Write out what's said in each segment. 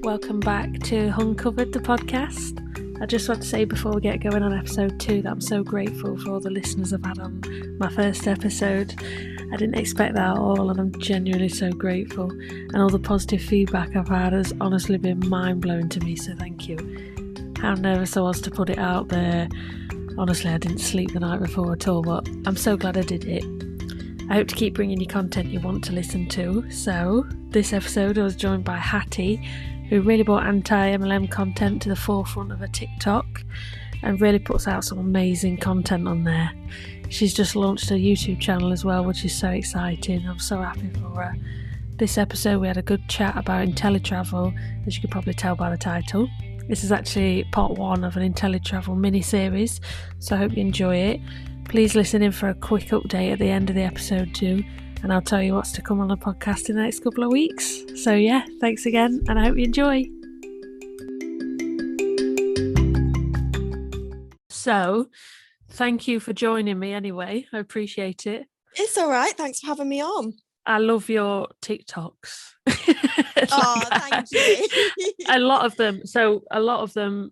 Welcome back to HUNcovered, the podcast. I just want to say before we get going on episode 2 that I'm so grateful for all the listeners I've had on my first episode. I didn't expect that at all, and I'm genuinely so grateful. And all the positive feedback I've had has honestly been mind-blowing to me, so thank you. How nervous I was to put it out there. Honestly, I didn't sleep the night before at all, but I'm so glad I did it. I hope to keep bringing you content you want to listen to. So, this episode I was joined by Hattie, who really brought anti-MLM content to the forefront of her TikTok and really puts out some amazing content on there. She's just launched a YouTube channel as well, which is so exciting. I'm so happy for her. This episode we had a good chat about Inteletravel, as you can probably tell by the title. This is actually part 1 of an Inteletravel mini-series, so I hope you enjoy it. Please listen in for a quick update at the end of the episode too, and I'll tell you what's to come on the podcast in the next couple of weeks. So yeah, thanks again, and I hope you enjoy. So, thank you for joining me anyway. I appreciate it. It's all right. Thanks for having me on. I love your TikToks. Thank you. A lot of them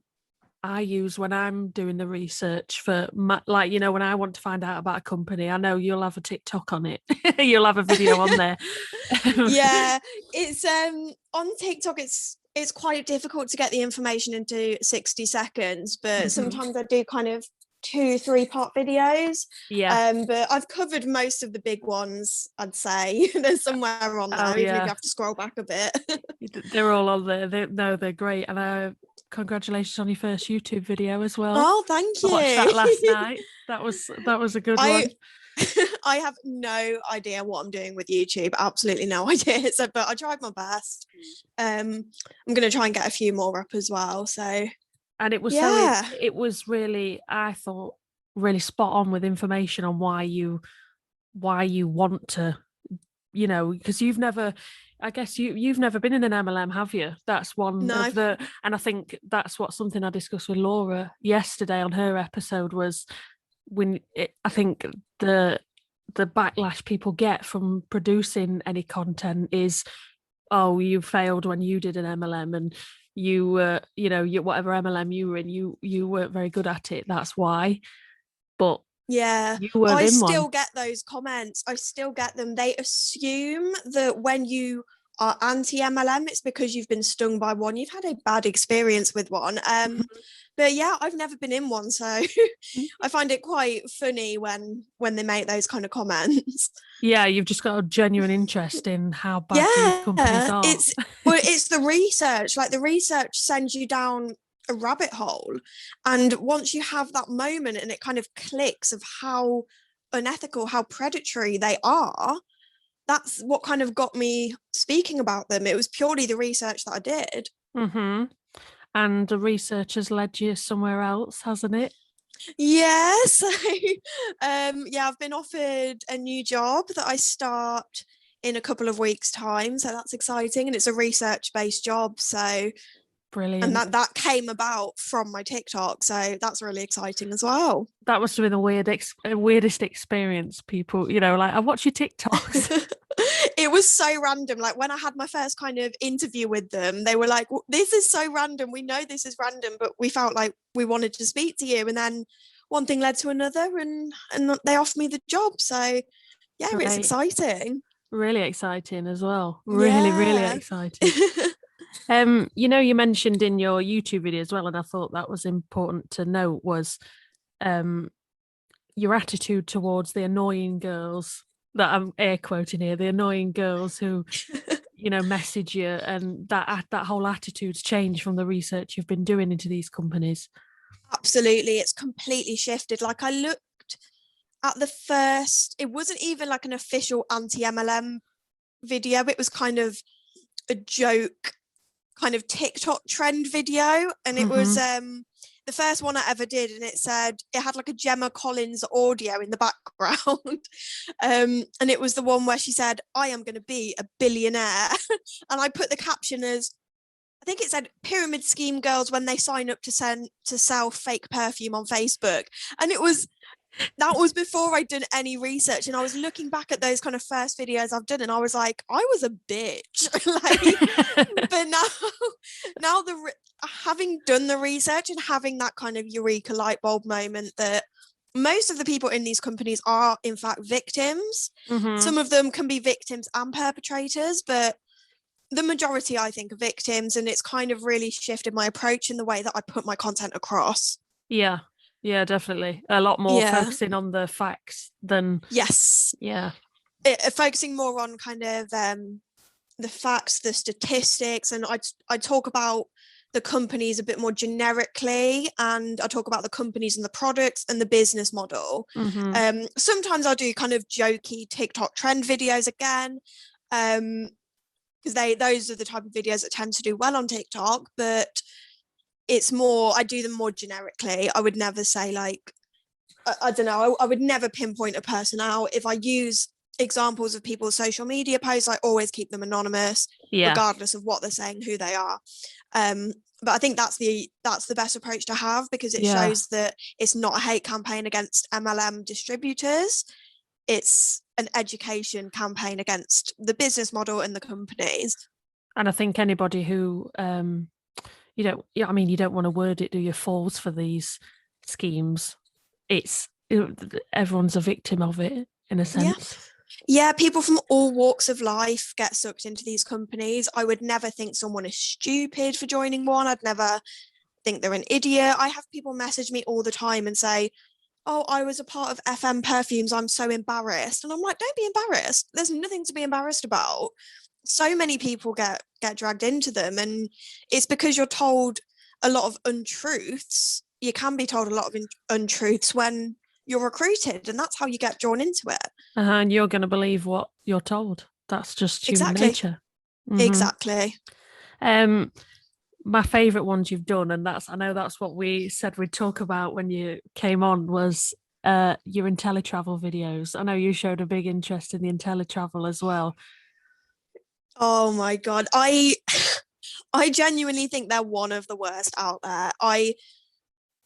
I use when I'm doing the research for my, when I want to find out about a company. I know you'll have a TikTok on it. You'll have a video on there. Yeah, it's on TikTok. It's quite difficult to get the information into 60 seconds, but sometimes I do kind of 2-3 part videos. Yeah. But I've covered most of the big ones, I'd say. There's somewhere on there, even if you have to scroll back a bit. They're all on there. They're great. And congratulations on your first YouTube video as well. Oh, thank you. I watched that last night. That was a good one. I have no idea what I'm doing with YouTube. Absolutely no idea. But I tried my best. I'm going to try and get a few more up as well. So. And it was it was really, I thought, really spot on with information on why you want to, because you've never been in an MLM, have you? That's one of the, and I think that's something I discussed with Laura yesterday on her episode was I think the backlash people get from producing any content is, oh, you failed when you did an MLM and you whatever MLM you were in, you weren't very good at it. That's why. But yeah, I still get those comments. I still get them. They assume that when you are anti-MLM, it's because you've been stung by one. You've had a bad experience with one. But yeah, I've never been in one, so I find it quite funny when they make those kind of comments. Yeah, you've just got a genuine interest in how bad these companies are. It's the research. Like the research sends you down a rabbit hole, and once you have that moment and it kind of clicks of how unethical, how predatory they are, that's what kind of got me speaking about them. It was purely the research that I did. And the research has led you somewhere else, hasn't it? Yes. I've been offered a new job that I start in a couple of weeks' time. So that's exciting. And it's a research-based job. So brilliant. And that came about from my TikTok. So that's really exciting as well. That must have been the weirdest experience, people, I watch your TikToks. It was so random. Like when I had my first kind of interview with them, they were like, this is so random. We know this is random, but we felt like we wanted to speak to you. And then one thing led to another and they offered me the job. So yeah, It's exciting. Really exciting as well. Really exciting. You mentioned in your YouTube video as well, and I thought that was important to note, was your attitude towards the annoying girls that I'm air quoting here, the annoying girls who, message you, and that whole attitude's changed from the research you've been doing into these companies. Absolutely. It's completely shifted. Like I looked at the first, it wasn't even like an official anti-MLM video. It was kind of a joke, kind of TikTok trend video. And it was the first one I ever did, and it had like a Gemma Collins audio in the background. And it was the one where she said, I am going to be a billionaire. And I put the caption as, I think it said, pyramid scheme girls when they sign up to sell fake perfume on Facebook. And it was That was before I'd done any research, and I was looking back at those kind of first videos I've done, and I was like, I was a bitch. But now having done the research and having that kind of eureka light bulb moment that most of the people in these companies are in fact victims. Mm-hmm. Some of them can be victims and perpetrators, but the majority, I think, are victims, and it's kind of really shifted my approach in the way that I put my content across. Yeah. Yeah, definitely. A lot more focusing on the facts than... Yes. Yeah. Focusing more on kind of the facts, the statistics, and I talk about the companies a bit more generically, and I talk about the companies and the products and the business model. Mm-hmm. Sometimes I'll do kind of jokey TikTok trend videos again, because those are the type of videos that tend to do well on TikTok, but it's more, I do them more generically. I would never say like, I don't know, I would never pinpoint a person out. If I use examples of people's social media posts, I always keep them anonymous, regardless of what they're saying, who they are. But I think that's the best approach to have, because it shows that it's not a hate campaign against MLM distributors. It's an education campaign against the business model and the companies. And I think anybody who you don't want to word it, do you, falls for these schemes. Everyone's a victim of it in a sense. Yeah, people from all walks of life get sucked into these companies. I would never think someone is stupid for joining one. I'd never think they're an idiot. I have people message me all the time and say, oh, I was a part of FM Perfumes, I'm so embarrassed. And I'm like, don't be embarrassed. There's nothing to be embarrassed about. So many people get dragged into them, and it's because you're told a lot of untruths. You can be told a lot of untruths when you're recruited, and that's how you get drawn into it. And you're going to believe what you're told. That's just human nature. Mm-hmm. Exactly. My favourite ones you've done, and I know that's what we said we'd talk about when you came on, was your Inteletravel videos. I know you showed a big interest in the Inteletravel as well. Oh my God. I genuinely think they're one of the worst out there.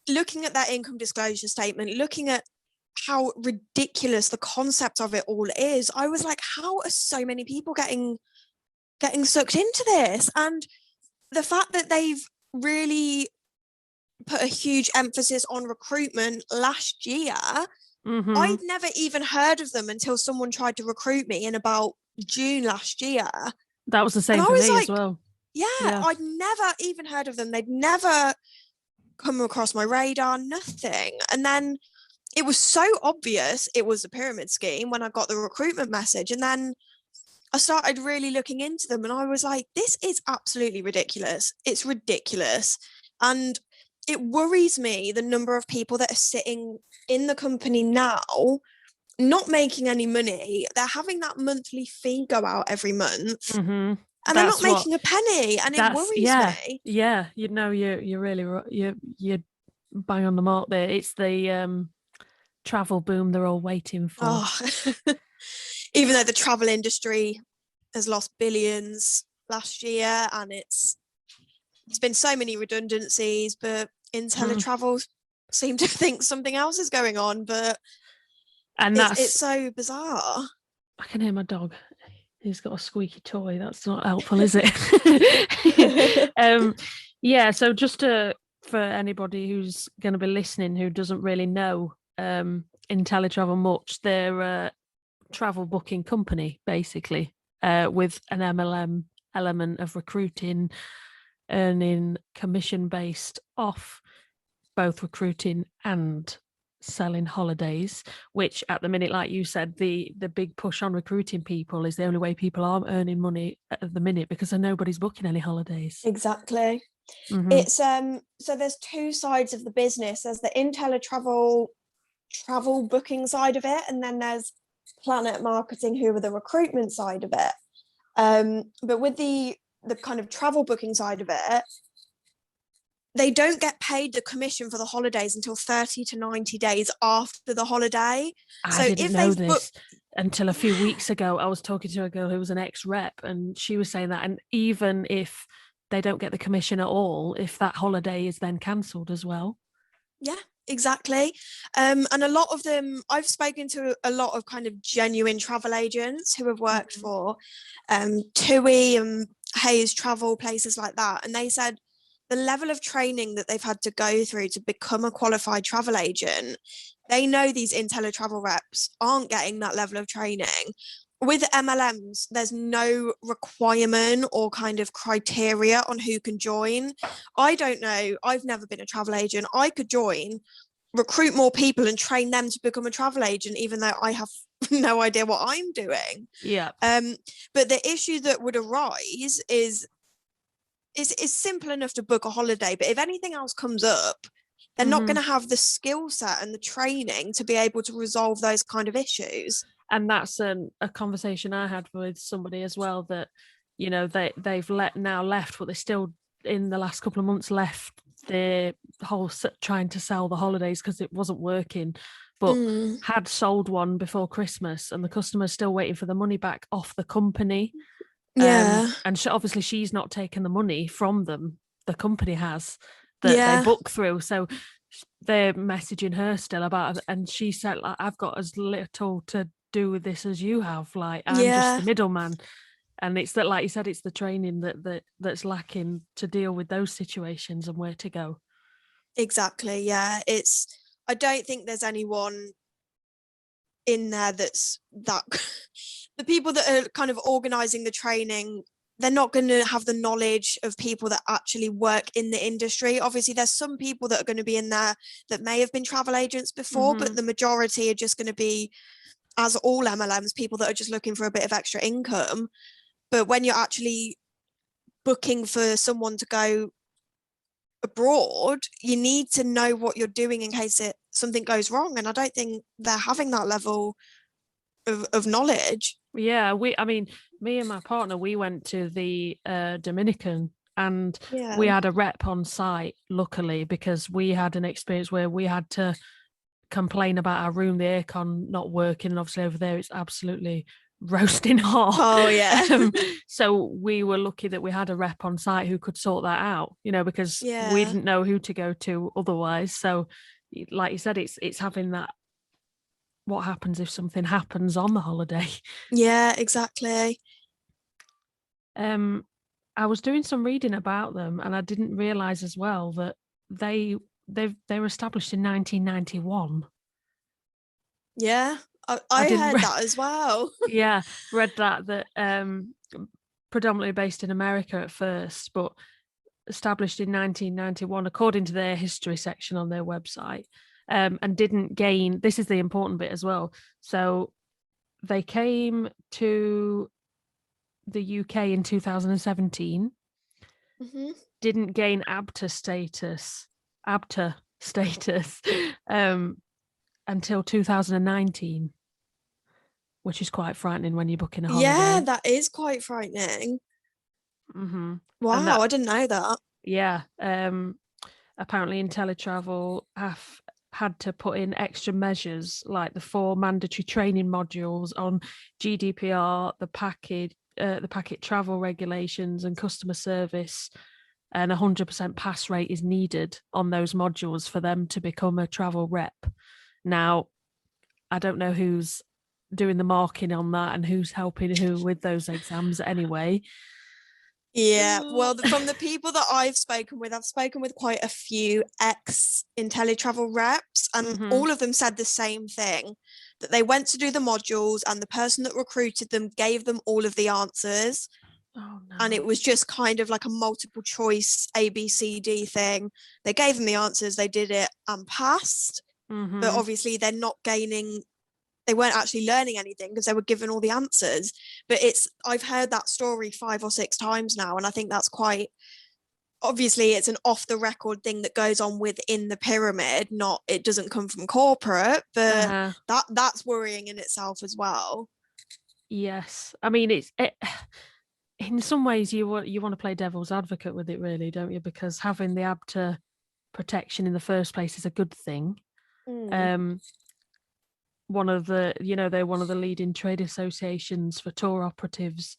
Looking at that income disclosure statement, looking at how ridiculous the concept of it all is, I was like, how are so many people getting sucked into this? And the fact that they've really put a huge emphasis on recruitment last year, mm-hmm. I'd never even heard of them until someone tried to recruit me in about June last year. That was the same for me as well. Yeah, I'd never even heard of them. They'd never come across my radar, nothing. And then it was so obvious it was a pyramid scheme when I got the recruitment message. And then I started really looking into them, and I was like, this is absolutely ridiculous. It's ridiculous. And it worries me, the number of people that are sitting in the company now, not making any money. They're having that monthly fee go out every month. Mm-hmm. And they're not making a penny, and it worries me. Yeah, you're really you're bang on the mark there. It's the travel boom they're all waiting for. Oh. Even though the travel industry has lost billions last year, and it's been so many redundancies, but Inteletravel seem to think something else is going on. But it's so bizarre. I can hear my dog. He's got a squeaky toy. That's not helpful, is it? Yeah, so just for anybody who's going to be listening who doesn't really know Inteletravel much, they're a travel booking company, basically, with an MLM element of recruiting, earning commission based off both recruiting and selling holidays, which at the minute, like you said, the big push on recruiting people is the only way people are earning money at the minute, because nobody's booking any holidays. Exactly. Mm-hmm. It's so there's two sides of the business. There's the Inteletravel travel booking side of it, and then there's Planet Marketing, who are the recruitment side of it. But with the kind of travel booking side of it, they don't get paid the commission for the holidays until 30 to 90 days after the holiday. I didn't know this until a few weeks ago. I was talking to a girl who was an ex-rep, and she was saying that. And even if they don't get the commission at all, if that holiday is then cancelled as well. Yeah, exactly. And a lot of them, I've spoken to a lot of kind of genuine travel agents who have worked for TUI and Hayes Travel, places like that. And they said the level of training that they've had to go through to become a qualified travel agent, they know these Inteletravel reps aren't getting that level of training. With MLMs, there's no requirement or kind of criteria on who can join. I don't know. I've never been a travel agent. I could join, recruit more people and train them to become a travel agent, even though I have no idea what I'm doing. Yeah. But the issue that would arise is simple enough to book a holiday, but if anything else comes up, they're not going to have the skill set and the training to be able to resolve those kind of issues. And that's a conversation I had with somebody as well, that, you know, they've left, but they still, in the last couple of months, left the whole trying to sell the holidays because it wasn't working, but had sold one before Christmas, and the customer's still waiting for the money back off the company. Yeah. And obviously she's not taken the money from them. The company has, that they book through. So they're messaging her still about it, and she said, like, I've got as little to do with this as you have. Like, I'm just the middleman. And it's that, like you said, it's the training that's lacking to deal with those situations and where to go. Exactly. Yeah. I don't think there's anyone in there that's that the people that are kind of organizing the training, they're not going to have the knowledge of people that actually work in the industry. Obviously, there's some people that are going to be in there that may have been travel agents before, but the majority are just going to be, as all MLMs, people that are just looking for a bit of extra income. But when you're actually booking for someone to go abroad, you need to know what you're doing in case something goes wrong. And I don't think they're having that level of knowledge. Yeah, me and my partner, we went to the Dominican, and we had a rep on site, luckily, because we had an experience where we had to complain about our room, the aircon not working, and obviously over there it's absolutely roasting hot. Oh yeah. So we were lucky that we had a rep on site who could sort that out, you know, because we didn't know who to go to otherwise. So like you said, it's having that, what happens if something happens on the holiday. Yeah, exactly. I was doing some reading about them, and I didn't realize as well that they were established in 1991. Yeah, I heard that as well. Yeah, read that predominantly based in America at first, but established in 1991 according to their history section on their website, and didn't gain, this is the important bit as well, so they came to the UK in 2017, didn't gain ABTA status until 2019, which is quite frightening when you're booking a holiday. Yeah, that is quite frightening. Wow, I didn't know that. Yeah. Apparently Inteletravel have had to put in extra measures, like the 4 mandatory training modules on GDPR, the packet travel regulations and customer service, and 100% pass rate is needed on those modules for them to become a travel rep. Now, I don't know who's doing the marking on that and who's helping who with those exams anyway. Yeah, well, from the people that I've spoken with quite a few ex-Inteletravel reps, and all of them said the same thing, that they went to do the modules and the person that recruited them gave them all of the answers. Oh, no. And it was just kind of like a multiple choice ABCD thing. They gave them the answers, they did it and passed. But obviously they're not gaining, they weren't actually learning anything because they were given all the answers. But I've heard that story 5 or 6 times now, and I think that's quite, obviously it's an off the record thing that goes on within the pyramid, it doesn't come from corporate, but that's worrying in itself as well. Yes, I mean in some ways you want to play devil's advocate with it, really, don't you? Because having the ABTA protection in the first place is a good thing. One of the, they're one of the leading trade associations for tour operatives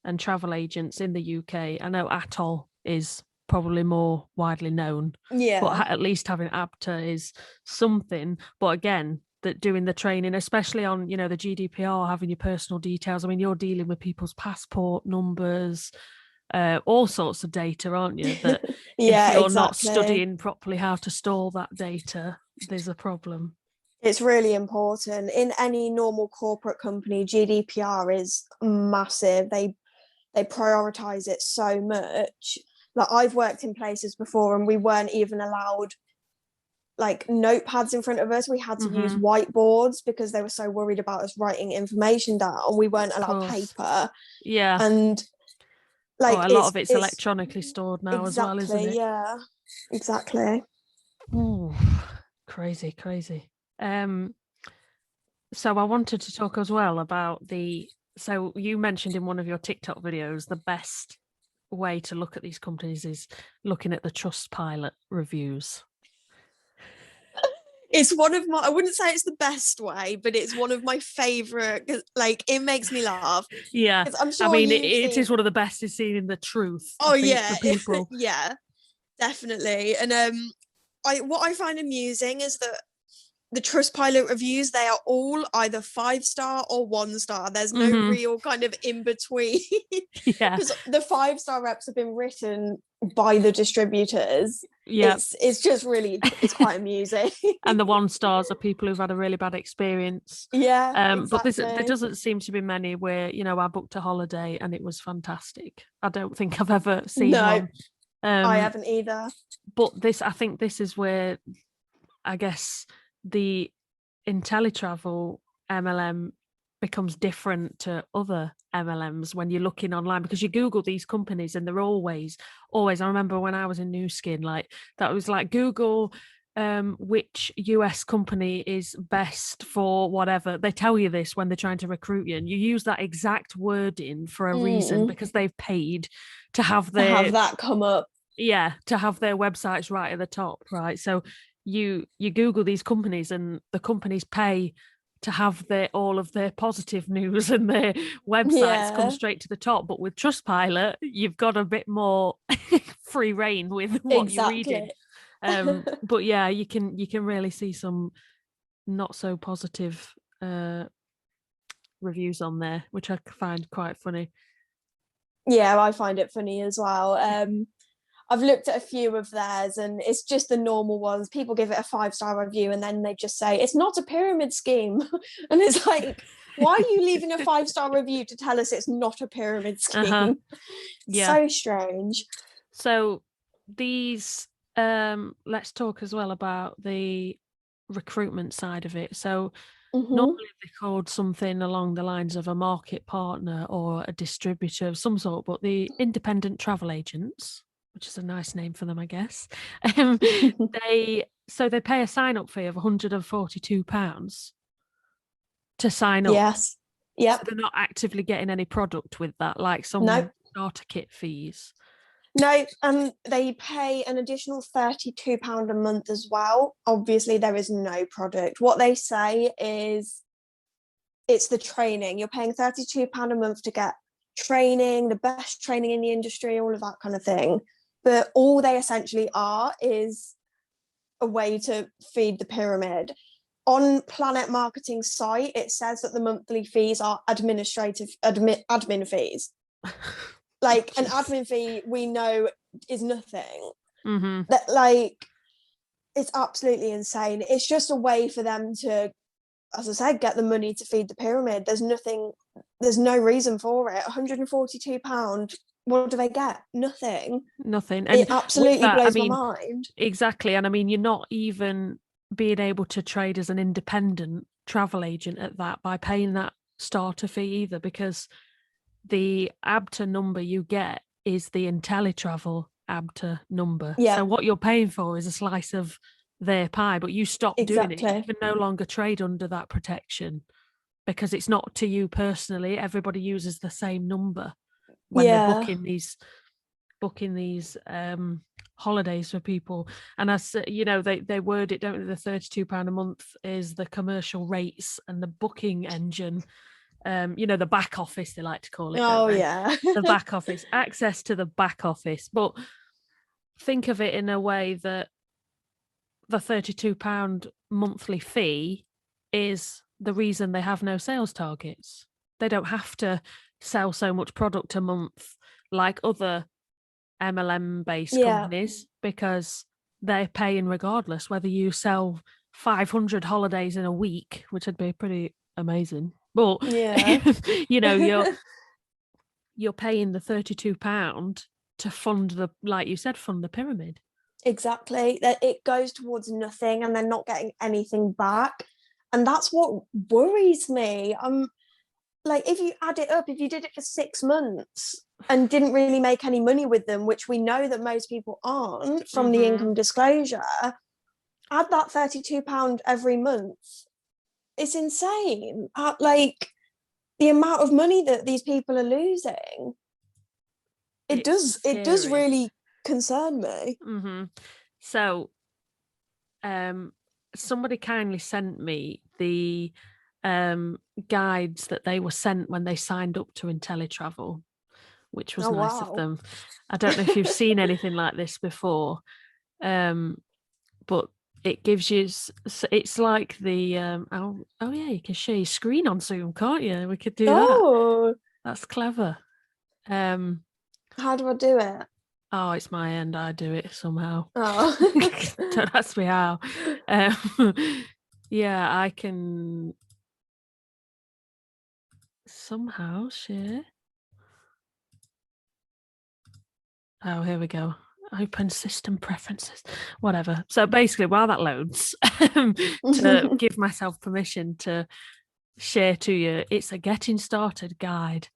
and travel agents in the UK. I know Atoll is probably more widely known. Yeah. But at least having ABTA is something. But again, that doing the training, especially on, the GDPR, having your personal details. I mean, you're dealing with people's passport numbers, all sorts of data, aren't you? That Yeah, if you're not exactly. studying properly how to store that data, there's a problem. It's really important. In any normal corporate company, GDPR is massive. They prioritize it so much. Like, I've worked in places before and we weren't even allowed like notepads in front of us. We had to use whiteboards because they were so worried about us writing information down. We weren't allowed paper. Yeah. And like, a lot of it's electronically stored now as well, isn't it? Yeah, exactly. Ooh, crazy. So I wanted to talk as well about so you mentioned in one of your TikTok videos, the best way to look at these companies is looking at the Trustpilot reviews. It's one of my, I wouldn't say it's the best way, but it's one of my favorite. Like, it makes me laugh. Yeah, I'm sure it is one of the best is seeing the truth. Oh, for people. Yeah, definitely. And what I find amusing is that the Trustpilot reviews, they are all either 5-star or 1-star. There's no real kind of in between. Yeah, because the 5-star reps have been written by the distributors. Yeah, it's just really, it's quite amusing. And the 1-stars are people who've had a really bad experience. Yeah, exactly. But there doesn't seem to be many where, I booked a holiday and it was fantastic. I don't think I've ever seen one. I haven't either. But I think this is where, I guess, the Inteletravel MLM becomes different to other MLMs when you're looking online, because you Google these companies and they're always, I remember when I was in New Skin, like that was like Google which US company is best for whatever. They tell you this when they're trying to recruit you, and you use that exact wording for a reason, because they've paid to have that come up. Yeah, to have their websites right at the top, right? So you Google these companies and the companies pay to have all of their positive news and their websites come straight to the top. But with Trustpilot, you've got a bit more free reign with what you're reading. But yeah, you can really see some not so positive reviews on there, which I find quite funny. Yeah, I find it funny as well. I've looked at a few of theirs and it's just the normal ones. People give it a 5-star review and then they just say it's not a pyramid scheme. And it's like, why are you leaving a 5-star review to tell us it's not a pyramid scheme? Yeah. So strange. So these, let's talk as well about the recruitment side of it. So normally they're called something along the lines of a market partner or a distributor of some sort, but the independent travel agents, which is a nice name for them, I guess, they pay a sign-up fee of £142 to sign up. Yes. Yeah. So they're not actively getting any product with that, like some starter kit fees. No, they pay an additional £32 a month as well. Obviously, there is no product. What they say is it's the training. You're paying £32 a month to get training, the best training in the industry, all of that kind of thing. But all they essentially are is a way to feed the pyramid. On Planet Marketing's site, it says that the monthly fees are administrative admin fees. Like, an admin fee we know is nothing. That, like, it's absolutely insane. It's just a way for them to, as I said, get the money to feed the pyramid. There's no reason for it. £142. What do they get? Nothing. And it absolutely blows my mind. Exactly. And I mean, you're not even being able to trade as an independent travel agent at that by paying that starter fee either, because the ABTA number you get is the Inteletravel ABTA number. Yeah. So what you're paying for is a slice of their pie, but you stop doing it. You can no longer trade under that protection because it's not to you personally. Everybody uses the same number when they're booking these holidays for people. And as they word it, don't they? The £32 a month is the commercial rates and the booking engine. The back office, they like to call it. Oh, yeah. The back office, access to the back office. But think of it in a way that the £32 monthly fee is the reason they have no sales targets. They don't have to sell so much product a month like other MLM-based companies, because they're paying regardless whether you sell 500 holidays in a week, which would be pretty amazing. But you're paying the £32 to fund the, like you said, fund the pyramid. Exactly. That it goes towards nothing and they're not getting anything back. And that's what worries me. Like, if you add it up, if you did it for 6 months and didn't really make any money with them, which we know that most people aren't from the income disclosure, add that £32 every month. It's insane. Like, the amount of money that these people are losing. It does really concern me. So somebody kindly sent me the guides that they were sent when they signed up to Inteletravel, which was nice of them. I don't know if you've seen anything like this before, but it gives you, it's like the oh yeah, you can share your screen on Zoom, can't you? We could do that. That's clever. How do I do it? Oh, it's my end. I do it somehow. Oh. Don't ask me how. Yeah, I can somehow share. Oh, here we go. Open system preferences. Whatever. So basically, while that loads, to give myself permission to share to you, it's a getting started guide.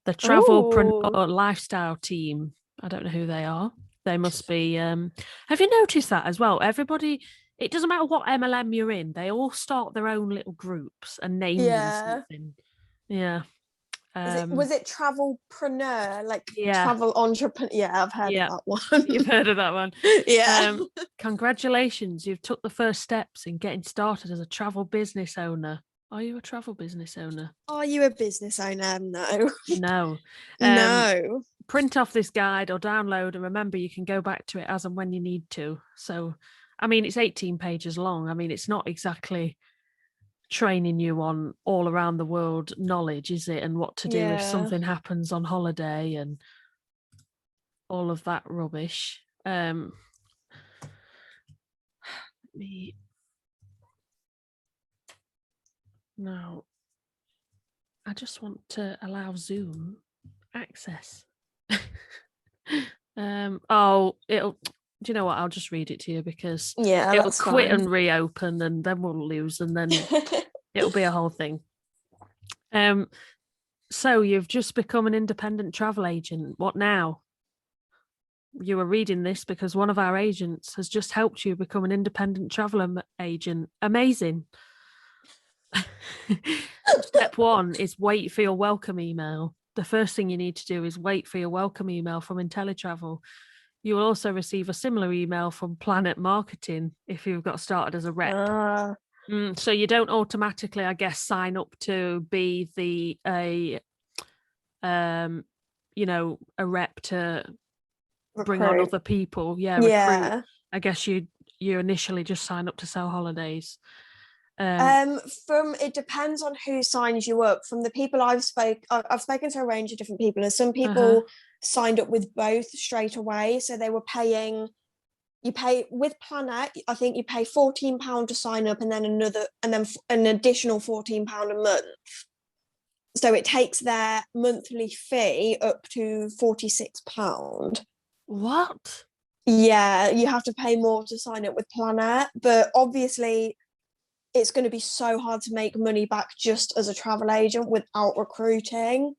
The Travelpreneur Lifestyle team. I don't know who they are. They must be. Have you noticed that as well? Everybody, it doesn't matter what MLM you're in, they all start their own little groups and name them something. Yeah. Was it Travelpreneur, like travel entrepreneur? Yeah, I've heard of that one. You've heard of that one. Yeah. Congratulations, you've took the first steps in getting started as a travel business owner. Are you a travel business owner? Are you a business owner? No. No. No. Print off this guide or download, and remember, you can go back to it as and when you need to. So, I mean, it's 18 pages long. I mean, it's not exactly training you on all around the world knowledge, is it? And what to do if something happens on holiday and all of that rubbish. No, I just want to allow Zoom access. It'll, do you know what? I'll just read it to you, because it'll quit and reopen, and then we'll lose, and then it'll be a whole thing. So you've just become an independent travel agent. What now? You were reading this because one of our agents has just helped you become an independent travel agent. Amazing. Step 1 is wait for your welcome email. The first thing you need to do is wait for your welcome email from Inteletravel. You will also receive a similar email from Planet Marketing if you've got started as a rep. So you don't automatically, I guess, sign up to be a rep to bring on other people. Recruit. I guess you initially just sign up to sell holidays. It depends on who signs you up. From the people I've spoken to a range of different people, and some people signed up with both straight away. So they were paying. You pay with Planet, I think you pay £14 to sign up, and then an additional £14 a month. So it takes their monthly fee up to £46. What? Yeah, you have to pay more to sign up with Planet, but obviously it's going to be so hard to make money back just as a travel agent without recruiting.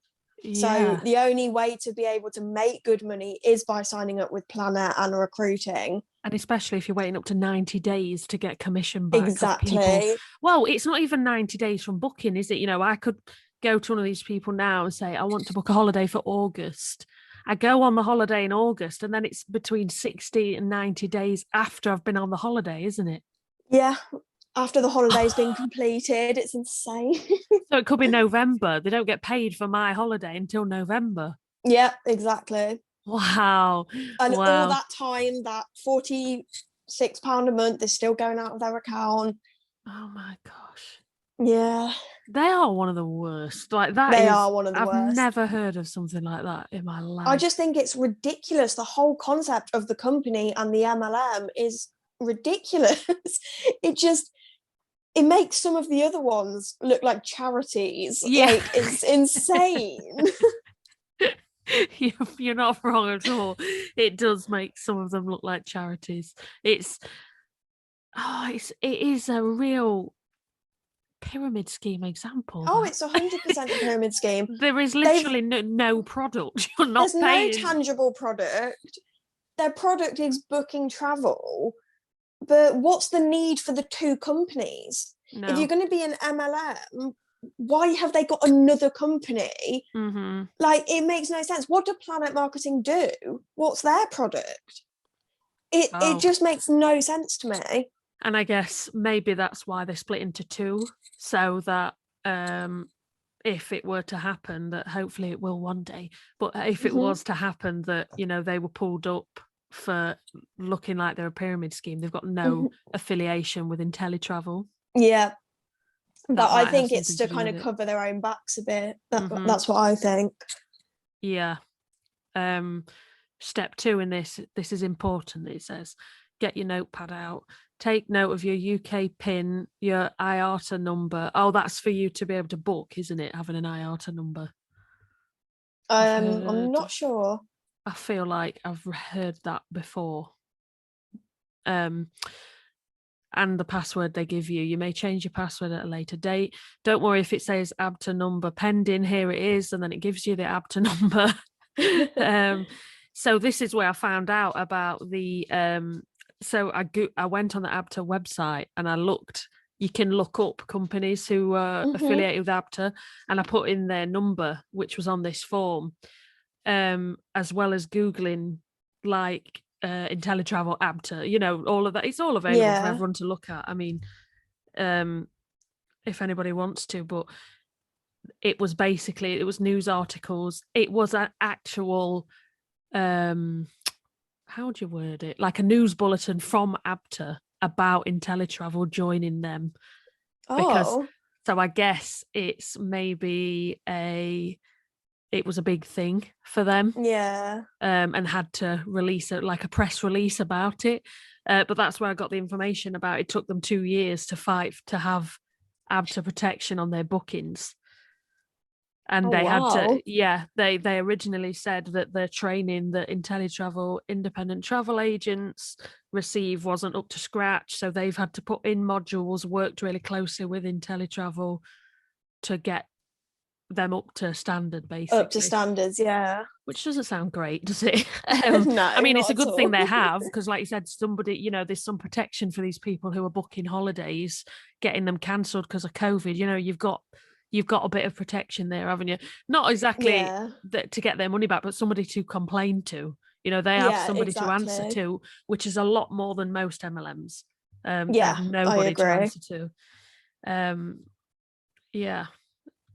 So the only way to be able to make good money is by signing up with Planet and recruiting. And especially if you're waiting up to 90 days to get commission back. Exactly. Well, it's not even 90 days from booking, is it? You know, I could go to one of these people now and say, I want to book a holiday for August. I go on the holiday in August, and then it's between 60 and 90 days after I've been on the holiday, isn't it? Yeah. After the holiday's been completed. It's insane. So it could be November. They don't get paid for my holiday until November. Yeah, exactly. Wow. And all Wow. that time, that £46 a month is still going out of their account. Oh my gosh. Yeah. They are one of the worst. Like that They is, are one of the I've worst. never heard of something like that in my life. I just think it's ridiculous. The whole concept of the company and the MLM is ridiculous. It makes some of the other ones look like charities. Yeah. Like, it's insane. You're not wrong at all. It does make some of them look like charities. It is a real pyramid scheme example. Oh, That. it's 100% a pyramid scheme. There is literally no product. You're not There's paying. no tangible product. Their product is booking travel. But what's the need for the two companies? No. If you're going to be an MLM, why have they got another company? Mm-hmm. Like, it makes no sense. What do Planet Marketing do? What's their product? It just makes no sense to me. And I guess maybe that's why they split into two, so that if it were to happen, that hopefully it will one day, but if it was to happen that, they were pulled up for looking like they're a pyramid scheme, they've got no affiliation with Inteletravel. Yeah. But I think it's to kind of cover their own backs a bit. That's what I think. Yeah. Step 2 in this is important. It says, get your notepad out, take note of your UK PIN, your IATA number. Oh, that's for you to be able to book, isn't it? Having an IATA number. I'm not sure. I feel like I've heard that before. And the password they give you. You may change your password at a later date. Don't worry if it says ABTA number pending. Here it is, and then it gives you the ABTA number. So this is where I found out about the. So I went on the ABTA website and I looked. You can look up companies who are affiliated with ABTA, and I put in their number, which was on this form, as well as Googling like Inteletravel, ABTA, all of that. It's all available for everyone to look at. I mean, if anybody wants to, but it was news articles. It was an actual, how do you word it? Like a news bulletin from ABTA about Inteletravel joining them. So I guess it's maybe it was a big thing for them. Yeah. And had to release a press release about it. But that's where I got the information about it. Took them 2 years to fight to have ABTA protection on their bookings. And they had to, they originally said that the training that Inteletravel independent travel agents receive wasn't up to scratch. So they've had to put in modules, worked really closely with Inteletravel to get them up to standard, basically. Up to standards, yeah. Which doesn't sound great, does it? No, I mean, it's a good thing they have, because like you said, somebody, there's some protection for these people who are booking holidays, getting them cancelled because of COVID. You've got a bit of protection there, haven't you? Not exactly to get their money back, but somebody to complain to. They have somebody to answer to, which is a lot more than most MLMs. They have nobody to answer to. Yeah.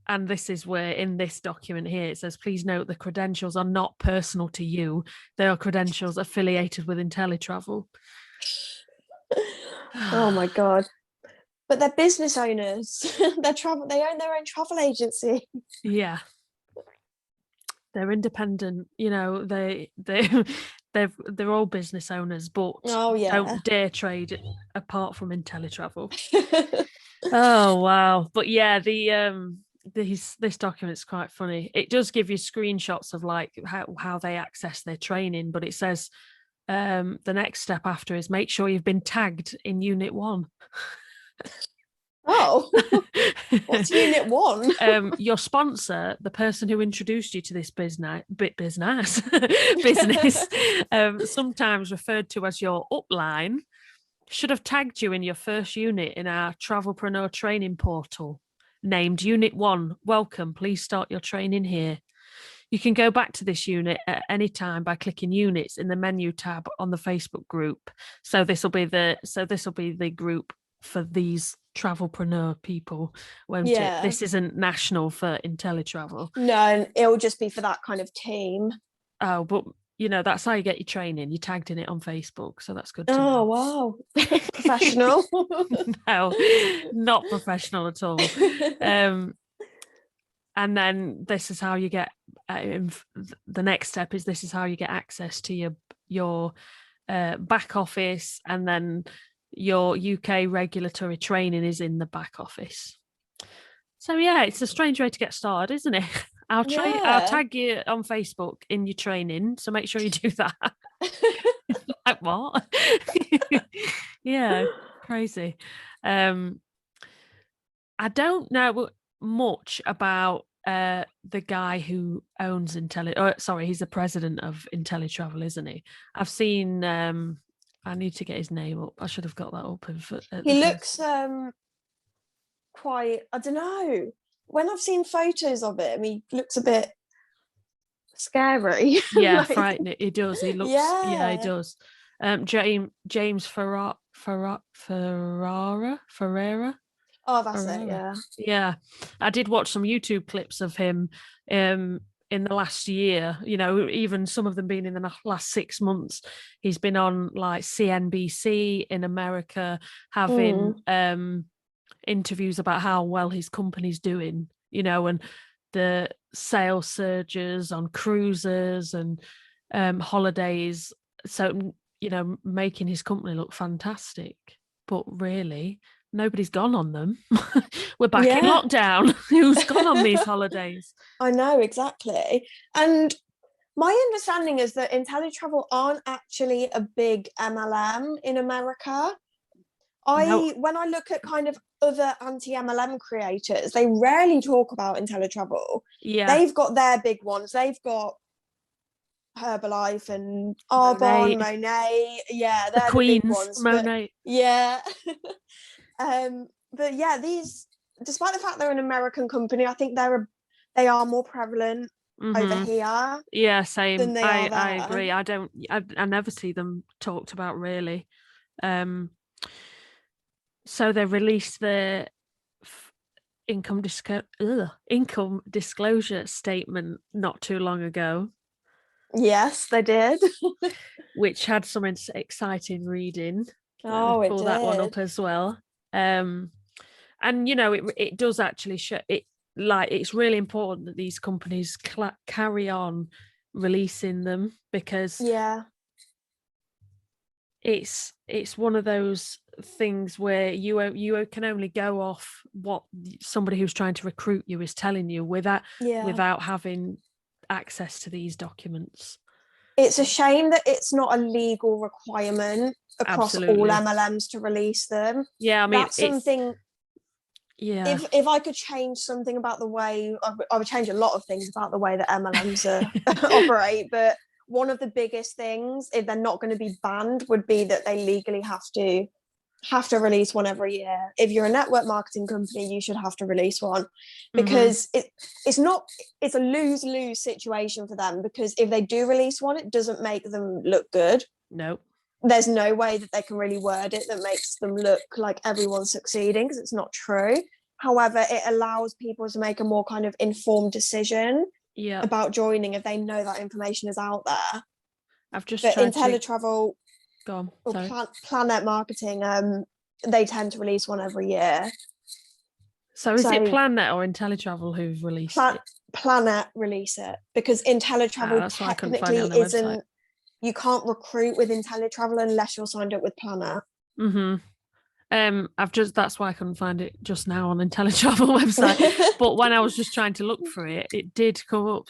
And this is where, in this document here, it says, please note the credentials are not personal to you. They are credentials affiliated with Inteletravel. Oh my God. But they're business owners. They own their own travel agency. Yeah. They're independent, they're all business owners, but don't dare trade apart from Inteletravel. Oh wow. But yeah, this document's quite funny. It does give you screenshots of like how they access their training, but it says the next step after is make sure you've been tagged in Unit 1. Oh, what's Unit 1? Your sponsor, the person who introduced you to this business, sometimes referred to as your upline, should have tagged you in your first unit in our Travelpreneur training portal named Unit 1. Welcome, please start your training here. You can go back to this unit at any time by clicking units in the menu tab on the Facebook group. So this will be the group for these Travelpreneur people, won't it? This isn't national for Inteletravel. No, it'll just be for that kind of team. Oh, but that's how you get your training. You tagged in it on Facebook, so that's good to Oh, know. wow. Professional. No, not professional at all. And then this is how you get the next step is this is how you get access to your back office, and then your UK regulatory training is in the back office. So yeah, it's a strange way to get started, isn't it? I'll tag you on Facebook in your training, so make sure you do that. Like what? Yeah, crazy. I don't know much about the guy who owns he's the president of Inteletravel, isn't he? I've seen I need to get his name up. I should have got that up. He looks quite, I don't know. When I've seen photos of him, he looks a bit scary. Yeah, frightening. He does. He looks. Yeah, he Yeah. does. James Ferrara. Oh, that's it. Yeah. Yeah, I did watch some YouTube clips of him in the last year. Even some of them being in the last 6 months. He's been on like CNBC in America, having interviews about how well his company's doing. And the sales surges on cruises and holidays. So making his company look fantastic. But really, nobody's gone on them. We're back in lockdown. Who's gone on these holidays? I know, exactly. And my understanding is that Inteletravel aren't actually a big MLM in America. When I look at kind of other anti-MLM creators, they rarely talk about Inteletravel. Yeah. They've got their big ones. They've got Herbalife and Arbonne, Monet. Yeah, they're the big ones. Monet. But yeah, these, despite the fact they're an American company, I think they are more prevalent over here. Yeah, same. Than they are there. I agree. I never see them talked about really. So they released their income disclosure statement not too long ago. Yes, they did. Which had some exciting reading. Oh, it pull did. That one up as well. And it does actually show it. Like, it's really important that these companies carry on releasing them, because it's one of those things where you can only go off what somebody who's trying to recruit you is telling you without having access to these documents. It's a shame that it's not a legal requirement across all MLMs to release them. Yeah, I mean, that's something. Yeah. If I could change something about the way, I would change a lot of things about the way that MLMs operate. But one of the biggest things, if they're not going to be banned, would be that they legally have to release one every year. If you're a network marketing company, you should have to release one, because it's a lose-lose situation for them, because if they do release one, it doesn't make them look good. No. There's no way that they can really word it that makes them look like everyone's succeeding, because it's not true. However, it allows people to make a more kind of informed decision about joining if they know that information is out there. I've just but tried Inteletravel Go or Planet Marketing, they tend to release one every year. So is it Planet or Inteletravel who've released it? Planet release it, because Inteletravel technically isn't. You can't recruit with Inteletravel unless you're signed up with Planet. That's why I couldn't find it just now on Inteletravel website. But when I was just trying to look for it, it did come up.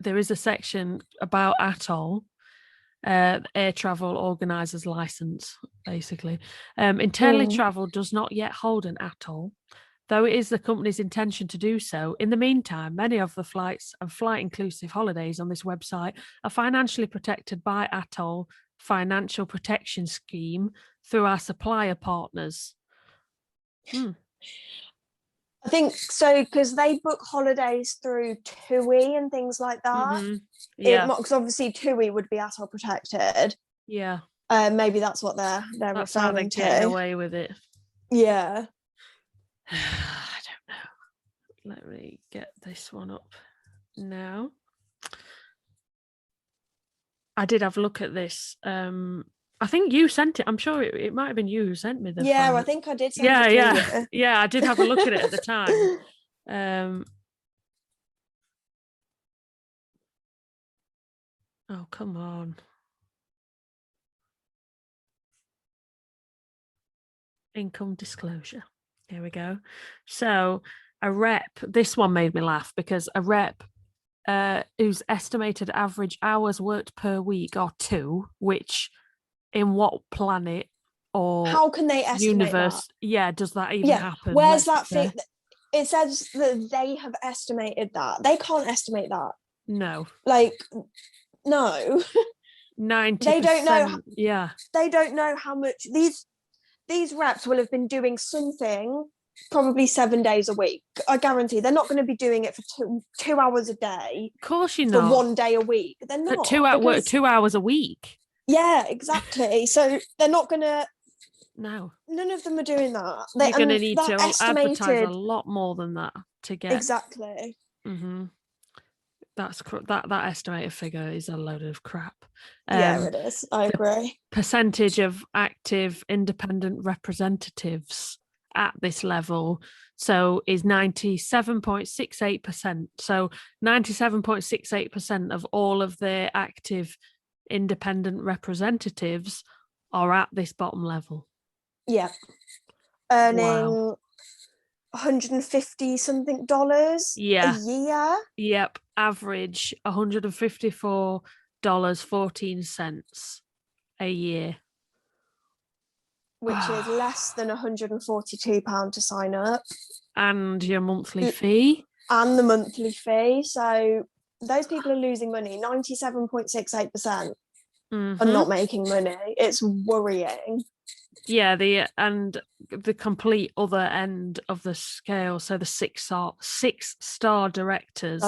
There is a section about Atoll, air travel organisers license, basically. Inteletravel does not yet hold an Atoll, though it is the company's intention to do so. In the meantime, many of the flights and flight-inclusive holidays on this website are financially protected by Atoll Financial Protection Scheme through our supplier partners. I think so, because they book holidays through TUI and things like that. Because obviously TUI would be Atoll protected. Yeah. Maybe that's what they're that's referring how they're to. Getting away with it. Yeah. I don't know. Let me get this one up now. I did have a look at this. I think you sent it. I'm sure it might have been you who sent me the Yeah, I file. think I did send it to you. Yeah. I did have a look at it at the time. Oh, come on. Income disclosure. Here we go. So a rep, this one made me laugh because a rep whose estimated average hours worked per week are 2, which in what planet or how can they estimate universe, that? does that even happen? Where's that thing? It says that they have estimated that. They can't estimate that. No. Like, no. 90%. They don't know. Yeah. They don't know how much these reps will have been doing something probably 7 days a week. I guarantee they're not going to be doing it for 2 hours a day. Of course you're for not. 1 day a week. They're not. But 2 hours a week. Yeah, exactly. So they're not going to. No. None of them are doing that. You're going to need to advertise a lot more than that to get. Exactly. Mm-hmm. That estimated figure is a load of crap. Yeah, it is. I agree. Percentage of active independent representatives at this level is 97.68%. So 97.68% of all of their active independent representatives are at this bottom level. Yeah. Earning 150 something dollars a year. Yep. Average $154.14 a year. Which is less than £142 to sign up. And your monthly fee. And the monthly fee. So those people are losing money. 97.68% are not making money. It's worrying. Yeah, the complete other end of the scale. So the six-star directors.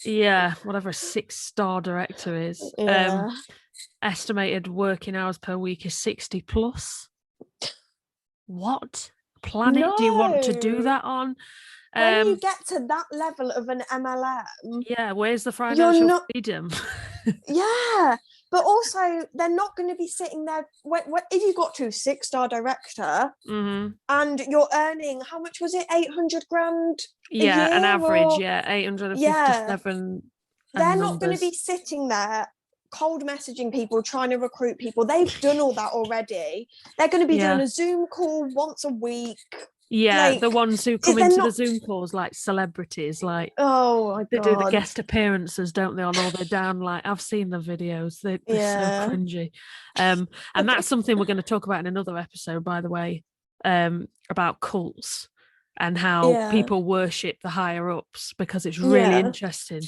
Yeah, whatever a 6-star director is. Yeah. Estimated working hours per week is 60 plus. What planet do you want to do that on? When you get to that level of an MLM, yeah, where's the financial freedom? Yeah, but also they're not going to be sitting there. If you got to 6-star director and you're earning, how much was it? 800 grand. Yeah, a year, an average. 857. They're not going to be sitting there cold messaging people, trying to recruit people. They've done all that already. They're going to be doing a Zoom call once a week. Yeah, the ones who come into the Zoom calls like celebrities, like they do the guest appearances, don't they? On all their down, like I've seen the videos. They're so cringy. And that's something we're going to talk about in another episode, by the way, about cults and how people worship the higher ups because it's really interesting.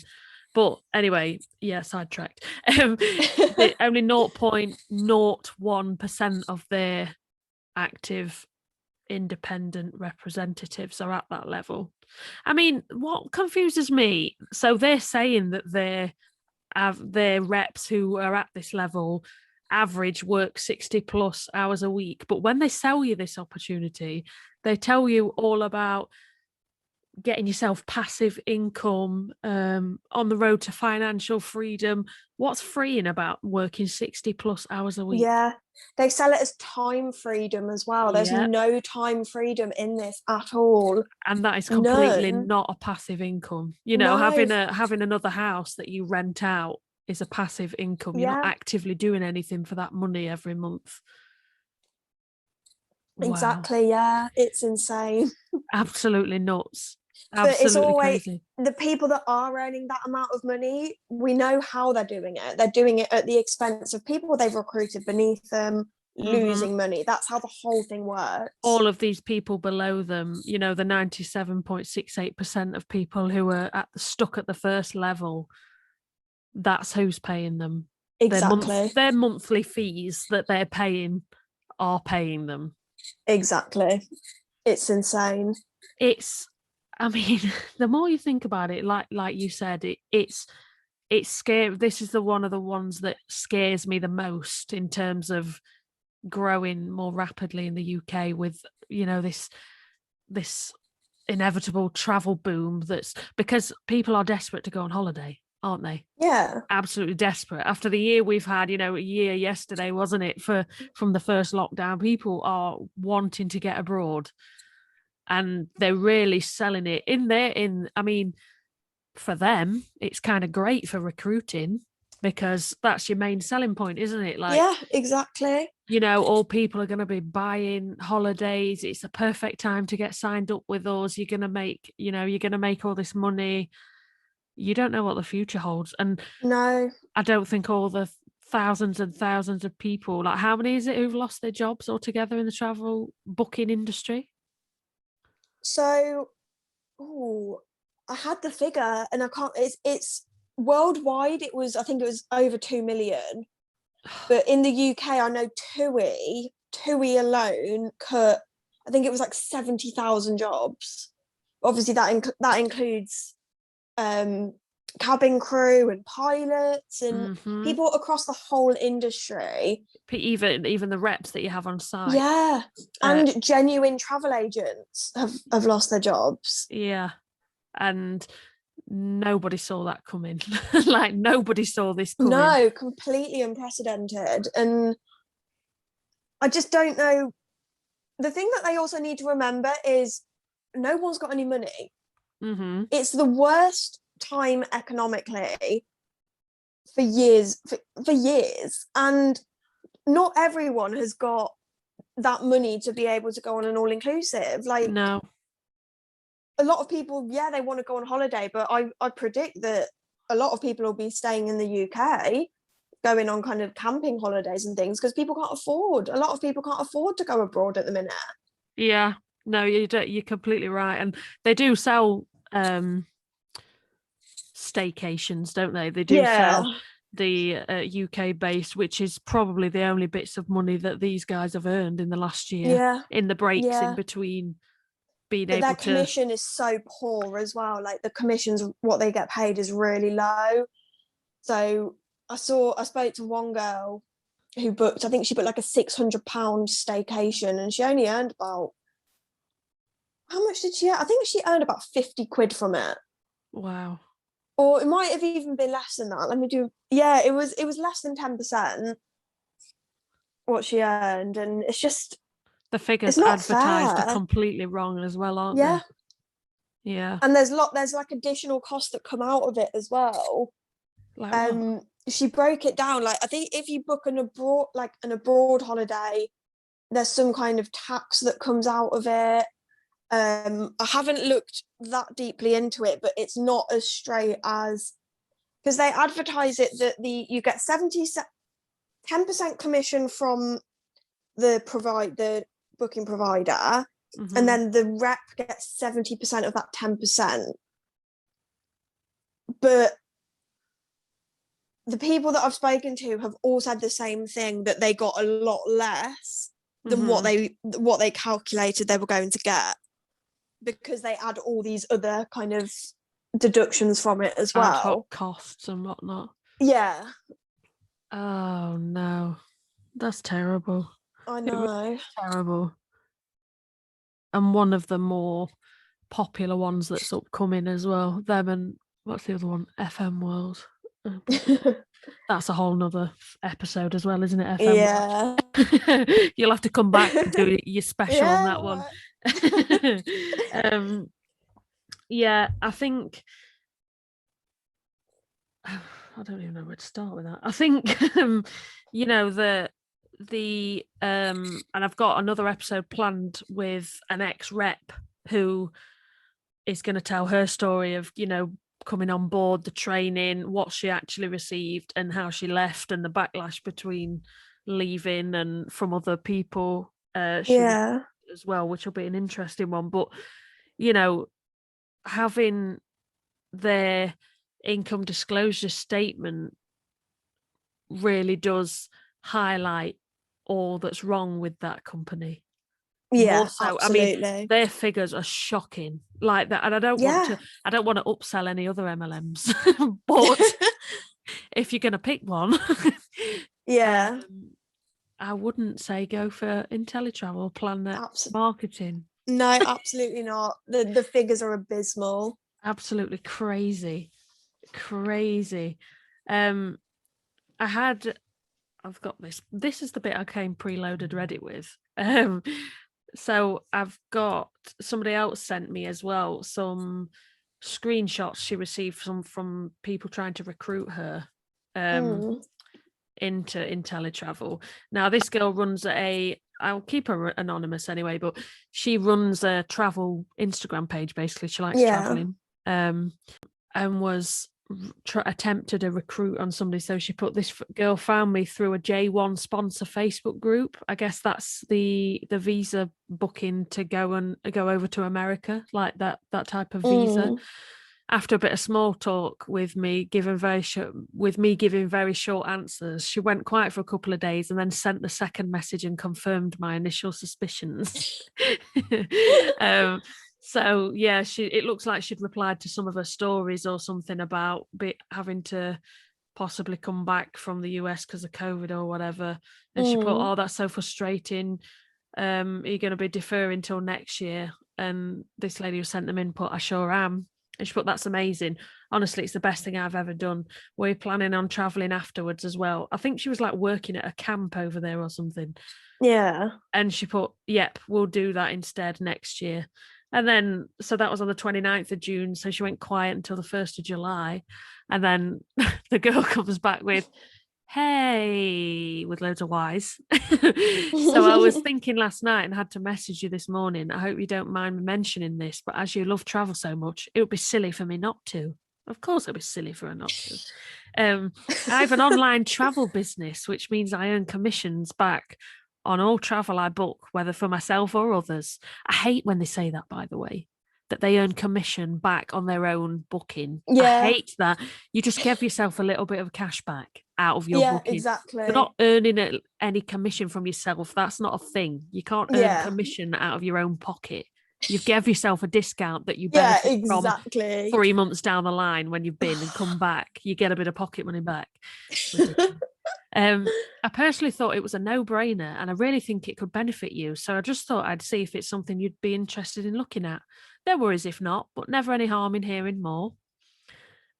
But anyway, sidetracked. Only 0.01% of their active independent representatives are at that level. I mean, what confuses me, so they're saying that their reps who are at this level average work 60 plus hours a week, but when they sell you this opportunity, they tell you all about getting yourself passive income, on the road to financial freedom. What's freeing about working 60 plus hours a week? Yeah, they sell it as time freedom as well. There's no time freedom in this at all. And that is completely not a passive income. You know, having another house that you rent out is a passive income. You're not actively doing anything for that money every month. Exactly, yeah. It's insane. Absolutely nuts. But it's always crazy. The people that are earning that amount of money, we know how they're doing it. They're doing it at the expense of people they've recruited beneath them, losing money. That's how the whole thing works. All of these people below them, you know, the 97.68% of people who are stuck at the first level, that's who's paying them. Exactly. Their monthly fees that they're paying are paying them. Exactly. It's insane. I mean, the more you think about it, like you said, it's scary. This is one of the ones that scares me the most in terms of growing more rapidly in the UK with, you know, this inevitable travel boom, that's because people are desperate to go on holiday. aren't they? Yeah. Absolutely desperate. After the year we've had, a year yesterday, wasn't it, from the first lockdown, people are wanting to get abroad, and they're really selling it I mean, for them, it's kind of great for recruiting, because that's your main selling point, isn't it? Like, Yeah, exactly. all people are going to be buying holidays. It's the perfect time to get signed up with us. You're going to make all this money. You don't know what the future holds. And No. I don't think all the thousands and thousands of people, like, how many is it who've lost their jobs altogether in the travel booking industry? So, I had the figure and I can't, it's worldwide. I think it was over 2 million. But in the UK, I know TUI alone cut, I think it was like 70,000 jobs. Obviously, that includes cabin crew and pilots and people across the whole industry. Even the reps that you have on site. Yeah, and genuine travel agents have lost their jobs. Yeah, and nobody saw that coming. Like, nobody saw this coming. No, completely unprecedented. And I just don't know. The thing that they also need to remember is no one's got any money. Mm-hmm. It's the worst time economically for years, for years. And not everyone has got that money to be able to go on an all-inclusive. Like, No. a lot of people, yeah, they want to go on holiday, but I predict that a lot of people will be staying in the UK, going on kind of camping holidays and things, because a lot of people can't afford to go abroad at the minute. Yeah, no, you're completely right. And they do sell staycations, don't they? They do sell the UK based, which is probably the only bits of money that these guys have earned in the last year, in the breaks in between being but able their commission is so poor as well. Like, the commissions, what they get paid is really low. So I spoke to one girl who booked, I think she booked like a £600 staycation, and she only earned about, how much did she earn? I think she earned about 50 quid from it. Wow. Or it might have even been less than that. It was less than 10% what she earned. And it's just, the figures it's not advertised fair. are completely wrong as well, aren't they? Yeah. And there's like additional costs that come out of it as well. Like what? She broke it down. Like, I think if you book an abroad holiday, there's some kind of tax that comes out of it. I haven't looked that deeply into it, but it's not as straight as, because they advertise it that you get 10% commission from the booking provider, and then the rep gets 70% of that 10%. But the people that I've spoken to have all said the same thing, that they got a lot less than what they calculated they were going to get, because they add all these other kind of deductions from it as well. Ad hoc costs and whatnot. Yeah. Oh no, that's terrible. I know. Terrible. And one of the more popular ones that's upcoming as well. Them and what's the other one? FM World. That's a whole nother episode as well, isn't it? FM World. You'll have to come back and do your special on that one. Yeah, I think I don't even know where to start with that. I think the and I've got another episode planned with an ex-rep who is going to tell her story of coming on board, the training, what she actually received and how she left, and the backlash between leaving and from other people as well, which will be an interesting one. But having their income disclosure statement really does highlight all that's wrong with that company. Yeah, so. Absolutely. I mean, their figures are shocking like that, and I don't want to upsell any other MLMs, but if you're going to pick one, I wouldn't say go for Inteletravel, Planet Marketing. No, absolutely not. The figures are abysmal. Absolutely crazy. crazy. I've got this is the bit I came preloaded Reddit with. So I've got, somebody else sent me as well some screenshots she received from people trying to recruit her into Inteletravel. Now this girl runs I'll keep her anonymous anyway, but she runs a travel Instagram page. Basically, she likes traveling, and was attempted a recruit on somebody. So she put, this girl found me through a J1 sponsor Facebook group. I guess that's the visa booking to go over to America, like that type of visa. After a bit of small talk with me giving very short answers, she went quiet for a couple of days and then sent the second message and confirmed my initial suspicions. So yeah, it looks like she'd replied to some of her stories or something about having to possibly come back from the US because of COVID or whatever. And she put, "Oh, that's so frustrating. Are you going to be deferring till next year?" And this lady who sent them in put, "I sure am." And she put, "That's amazing. Honestly, it's the best thing I've ever done. We're planning on traveling afterwards as well." I think she was like working at a camp over there or something. Yeah. And she put, "Yep, we'll do that instead next year." And then, so that was on the 29th of June. So she went quiet until the 1st of July. And then the girl comes back with, "Hey," with loads of Y's. So I was thinking last night and had to message you this morning. I hope you don't mind me mentioning this, but as you love travel so much, it would be silly for me not to. Of course, it'd be silly for her not to. I have an online travel business, which means I earn commissions back on all travel I book, whether for myself or others. I hate when they say that, by the way, that they earn commission back on their own booking. Yeah. I hate that. You just give yourself a little bit of cash back out of your booking. Exactly. You're not earning any commission from yourself. That's not a thing. You can't earn commission out of your own pocket. You've given yourself a discount that you benefit from 3 months down the line when you've been and come back. You get a bit of pocket money back. I personally thought it was a no-brainer, and I really think it could benefit you. So I just thought I'd see if it's something you'd be interested in looking at. No worries if not, but never any harm in hearing more.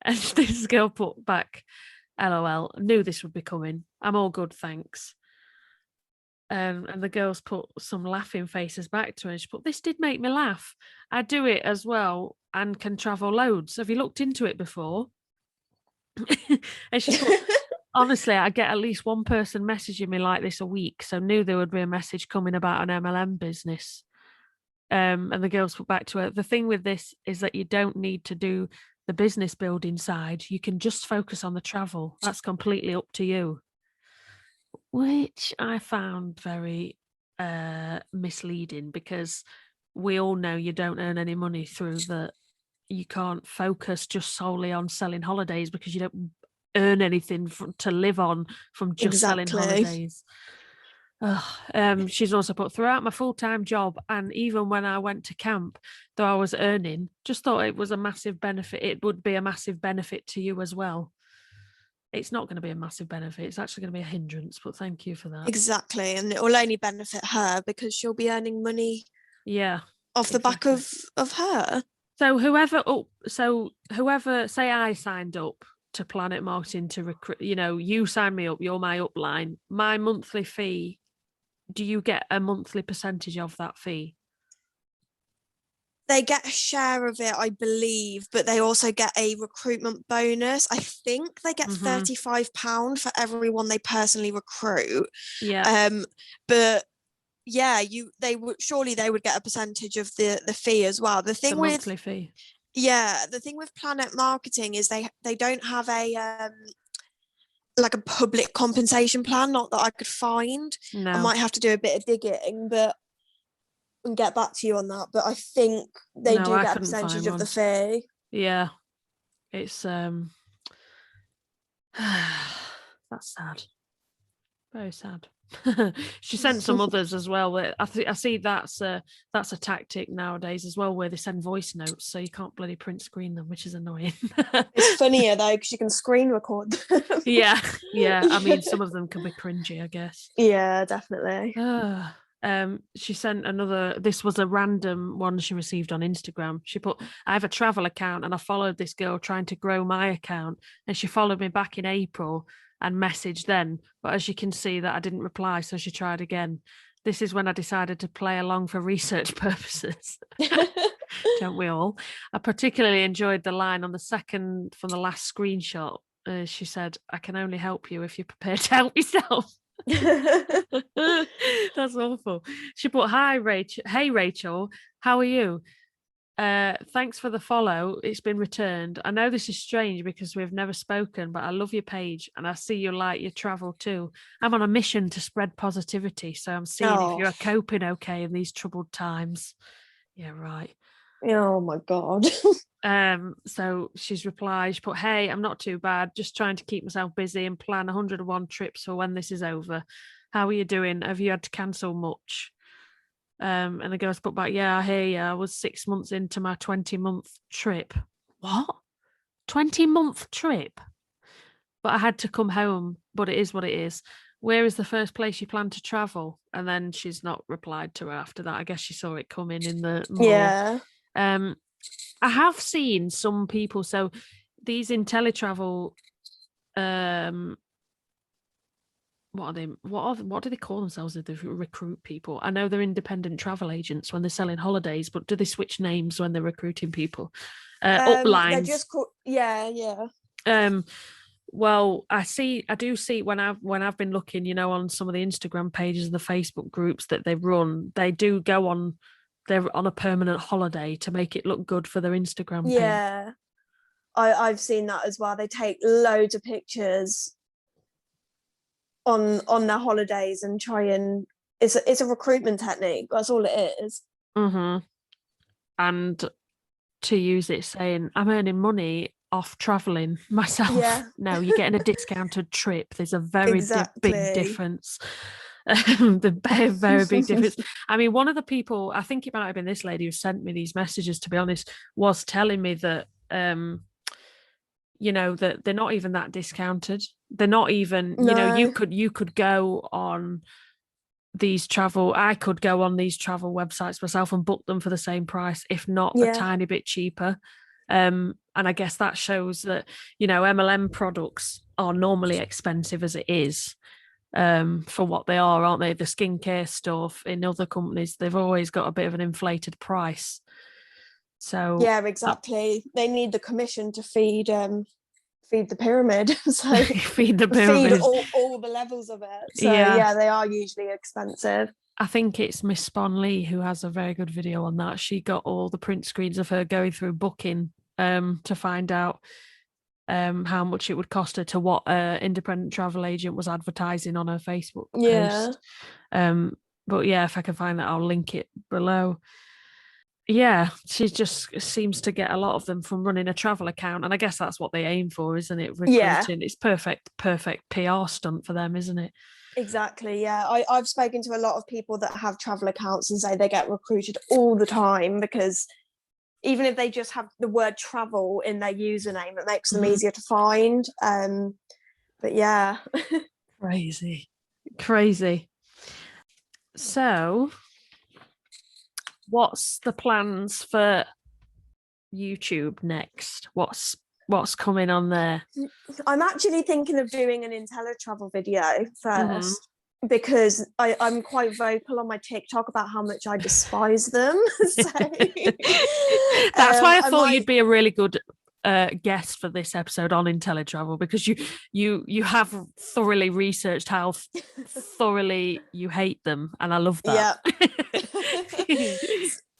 And this girl put back, "LOL, knew this would be coming. I'm all good, thanks." And the girls put some laughing faces back to her. She put, "This did make me laugh. I do it as well and can travel loads. Have you looked into it before?" And she put, "Honestly, I get at least one person messaging me like this a week, so knew there would be a message coming about an MLM business." And the girls put back to her, "The thing with this is that you don't need to do the business building side. You can just focus on the travel. That's completely up to you." Which I found very misleading, because we all know you don't earn any money through you can't focus just solely on selling holidays, because you don't earn anything to live on from just selling holidays. She's also put, "Throughout my full-time job and even when I went to camp, though I was earning, just thought it was a massive benefit. It would be a massive benefit to you as well." It's not going to be a massive benefit. It's actually going to be a hindrance, but thank you for that. Exactly. And it will only benefit her because she'll be earning money off the back of her. So whoever, say I signed up to Planet Marketing to recruit, you sign me up, you're my upline, my monthly fee, do you get a monthly percentage of that fee? They get a share of it, I believe, but they also get a recruitment bonus. I think they get £35 for everyone they personally recruit. Yeah. But yeah, they would get a percentage of the fee as well. The monthly fee. Yeah, the thing with Planet Marketing is they don't have a like a public compensation plan, not that I could find. No. I might have to do a bit of digging, and get back to you on that. But I think they do get a percentage of the fee. Yeah, it's that's sad, very sad. She sent some others as well. I see that's a tactic nowadays as well, where they send voice notes, so you can't bloody print screen them, which is annoying. It's funnier though, because you can screen record them. Yeah. I mean, some of them can be cringy, I guess. Yeah, definitely. She sent another, this was a random one she received on Instagram. She put, I have a travel account and I followed this girl trying to grow my account, and she followed me back in April and messaged then, but as you can see that I didn't reply, so she tried again. This is when I decided to play along for research purposes. Don't we all? I particularly enjoyed the line on the second from the last screenshot. She said, I can only help you if you're prepared to help yourself. That's awful. She put, hi Rachel, hey Rachel, how are you? Thanks for the follow, it's been returned. I know this is strange because we've never spoken, but I love your page and I see you like your travel too. I'm on a mission to spread positivity, so I'm seeing if you're coping okay in these troubled times. Yeah, right. Oh my God. So she's replied, she put, hey, I'm not too bad, just trying to keep myself busy and plan 101 trips for when this is over. How are you doing? Have you had to cancel much? And the girl's put back, yeah, I hear you. I was 6 months into my 20-month trip. What? 20-month trip? But I had to come home, but it is what it is. Where is the first place you plan to travel? And then she's not replied to her after that. I guess she saw it coming in the more. Yeah. I have seen some people, so these Inteletravel, what are they? What do they call themselves if they recruit people? I know they're independent travel agents when they're selling holidays, but do they switch names when they're recruiting people? Uplines. They're just called, yeah. Well, I do see when I've been looking, on some of the Instagram pages and the Facebook groups that they run, they do go on. They're on a permanent holiday to make it look good for their Instagram page. Yeah, I've seen that as well. They take loads of pictures on their holidays and try and it's a recruitment technique. That's all it is. Mm-hmm. And to use it saying, I'm earning money off traveling myself. Yeah. No, you're getting a discounted trip. There's a very big difference. The very big difference. I mean, one of the people, I think it might have been this lady who sent me these messages, to be honest, was telling me that that they're not even that discounted. They're not even, No. you could go on these travel, I could go on these travel websites myself and book them for the same price, if not a tiny bit cheaper. And I guess that shows that, MLM products are normally expensive as it is. For what they are, aren't they? The skincare stuff in other companies, they've always got a bit of an inflated price. So yeah, exactly. They need the commission to feed the pyramid. So feed the pyramid, feed all the levels of it. So yeah, they are usually expensive. I think it's Miss Spon Lee who has a very good video on that. She got all the print screens of her going through booking to find out how much it would cost her to what independent travel agent was advertising on her Facebook post. But yeah, if I can find that, I'll link it below. Yeah, she just seems to get a lot of them from running a travel account, and I guess that's what they aim for, isn't it? Recruiting. Yeah. It's perfect PR stunt for them, isn't it? Exactly, yeah. I've spoken to a lot of people that have travel accounts and say they get recruited all the time, because even if they just have the word travel in their username, it makes them easier to find. But yeah. Crazy. So what's the plans for YouTube next? What's coming on there? I'm actually thinking of doing an Inteletravel video first, because I'm quite vocal on my TikTok about how much I despise them. So, that's why I thought you'd be a really good guest for this episode on Inteletravel, because you have thoroughly researched how thoroughly you hate them, and I love that. Yeah.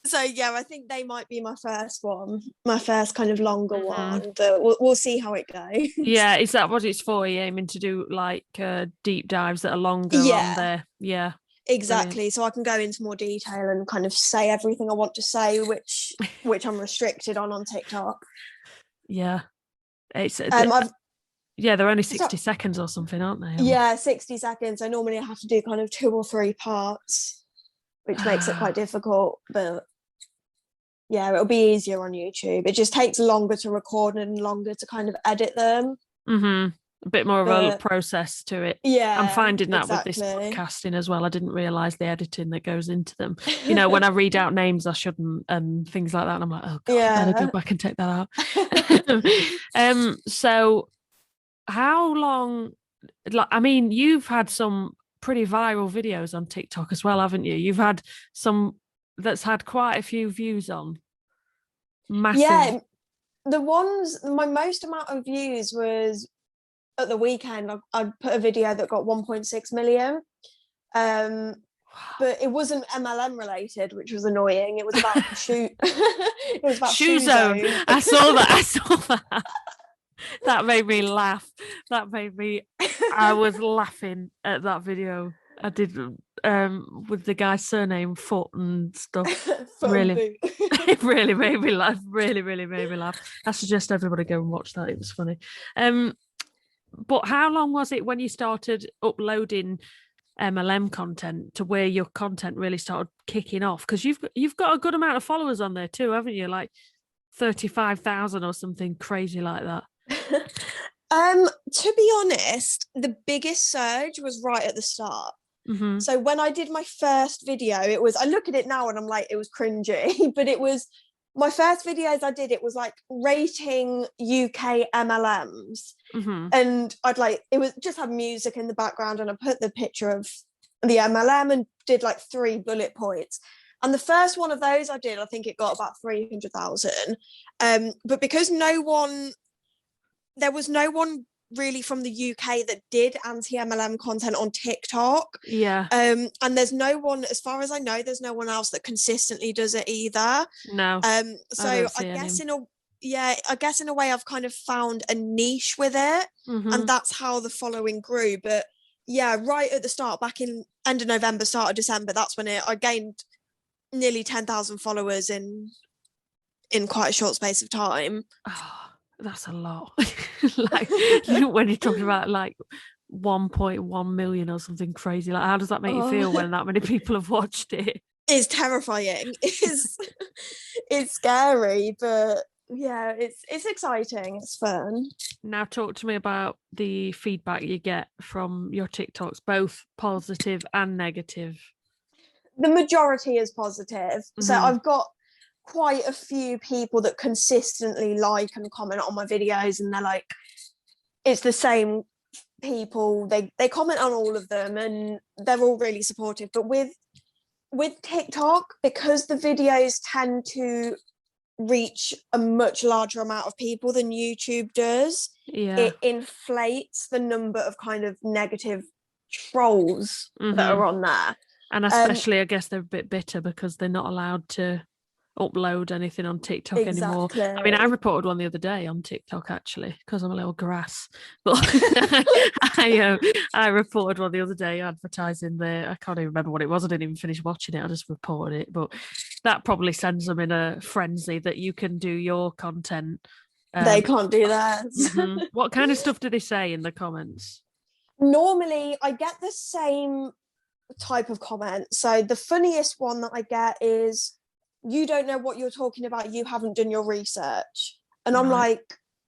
So yeah, I think they might be my first kind of longer one, but we'll see how it goes. Yeah, is that what it's for? Are you aiming to do like deep dives that are longer on there? Yeah, exactly. Brilliant. So I can go into more detail and kind of say everything I want to say, which I'm restricted on TikTok. Yeah, it's they're only 60 seconds or something, aren't they? Yeah, 60 seconds. So normally I have to do kind of 2 or 3 parts, which makes it quite difficult, but yeah, it'll be easier on YouTube. It just takes longer to record and longer to kind of edit them. a bit more of a But process to it. I'm yeah, finding that with this exactly. podcasting as well. I didn't realise the editing that goes into them. You know, when I read out names I shouldn't and things like that, and I'm like, oh God, I better go Yeah. back and take that out. So how long, like, I mean, you've had some pretty viral videos on TikTok as well, haven't you? You've had some that's had quite a few views on. Massive. Yeah, my most amount of views was at the weekend. I put a video that got 1.6 million. Um, but it wasn't MLM related, which was annoying. It was about it was about Shoe Shoe Zone. Zone. I saw that. I saw that. That made me laugh. I was laughing at that video. I did with the guy's surname Foot and stuff. Foot and Really, boot. it really made me laugh. Really, really made me laugh. I suggest everybody go and watch that. It was funny. But how long was it when you started uploading MLM content to where your content really started kicking off? Because you've got a good amount of followers on there too, haven't you? Like 35,000 or something crazy like that. To be honest, the biggest surge was right at the start. Mm-hmm. So when I did my first video, I look at it now and I'm like, it was cringy, but it was my first videos I did, it was like rating UK MLMs. Mm-hmm. And it was just had music in the background and I put the picture of the MLM and did like 3 bullet points. And the first one of those I did, I think it got about 300,000. But because there was no one really from the UK that did anti-MLM content on TikTok. Yeah. And there's no one, as far as I know, there's no one else that consistently does it either. No. So I guess in a way I've kind of found a niche with it, and that's how the following grew. But yeah, right at the start, back in end of November, start of December, that's when I gained nearly 10,000 followers in quite a short space of time. Oh, that's a lot. Like when you're talking about like 1.1 million or something crazy, like how does that make you feel when that many people have watched it? It's terrifying. It's scary, but yeah, it's exciting. It's fun. Now talk to me about the feedback you get from your TikToks, both positive and negative. The majority is positive. So I've got quite a few people that consistently like and comment on my videos, and they're like, it's the same people. They comment on all of them and they're all really supportive. But with TikTok, because the videos tend to reach a much larger amount of people than YouTube does, it inflates the number of kind of negative trolls that are on there. And especially, I guess they're a bit bitter because they're not allowed to upload anything on TikTok anymore. I mean, I reported one the other day on TikTok actually because I'm a little grass, but I reported one the other day advertising there. I can't even remember what it was. I didn't even finish watching it. I just reported it, but that probably sends them in a frenzy that you can do your content. They can't do that. What kind of stuff do they say in the comments? Normally, I get the same type of comment. So the funniest one that I get is, you don't know what you're talking about, you haven't done your research. And I'm like,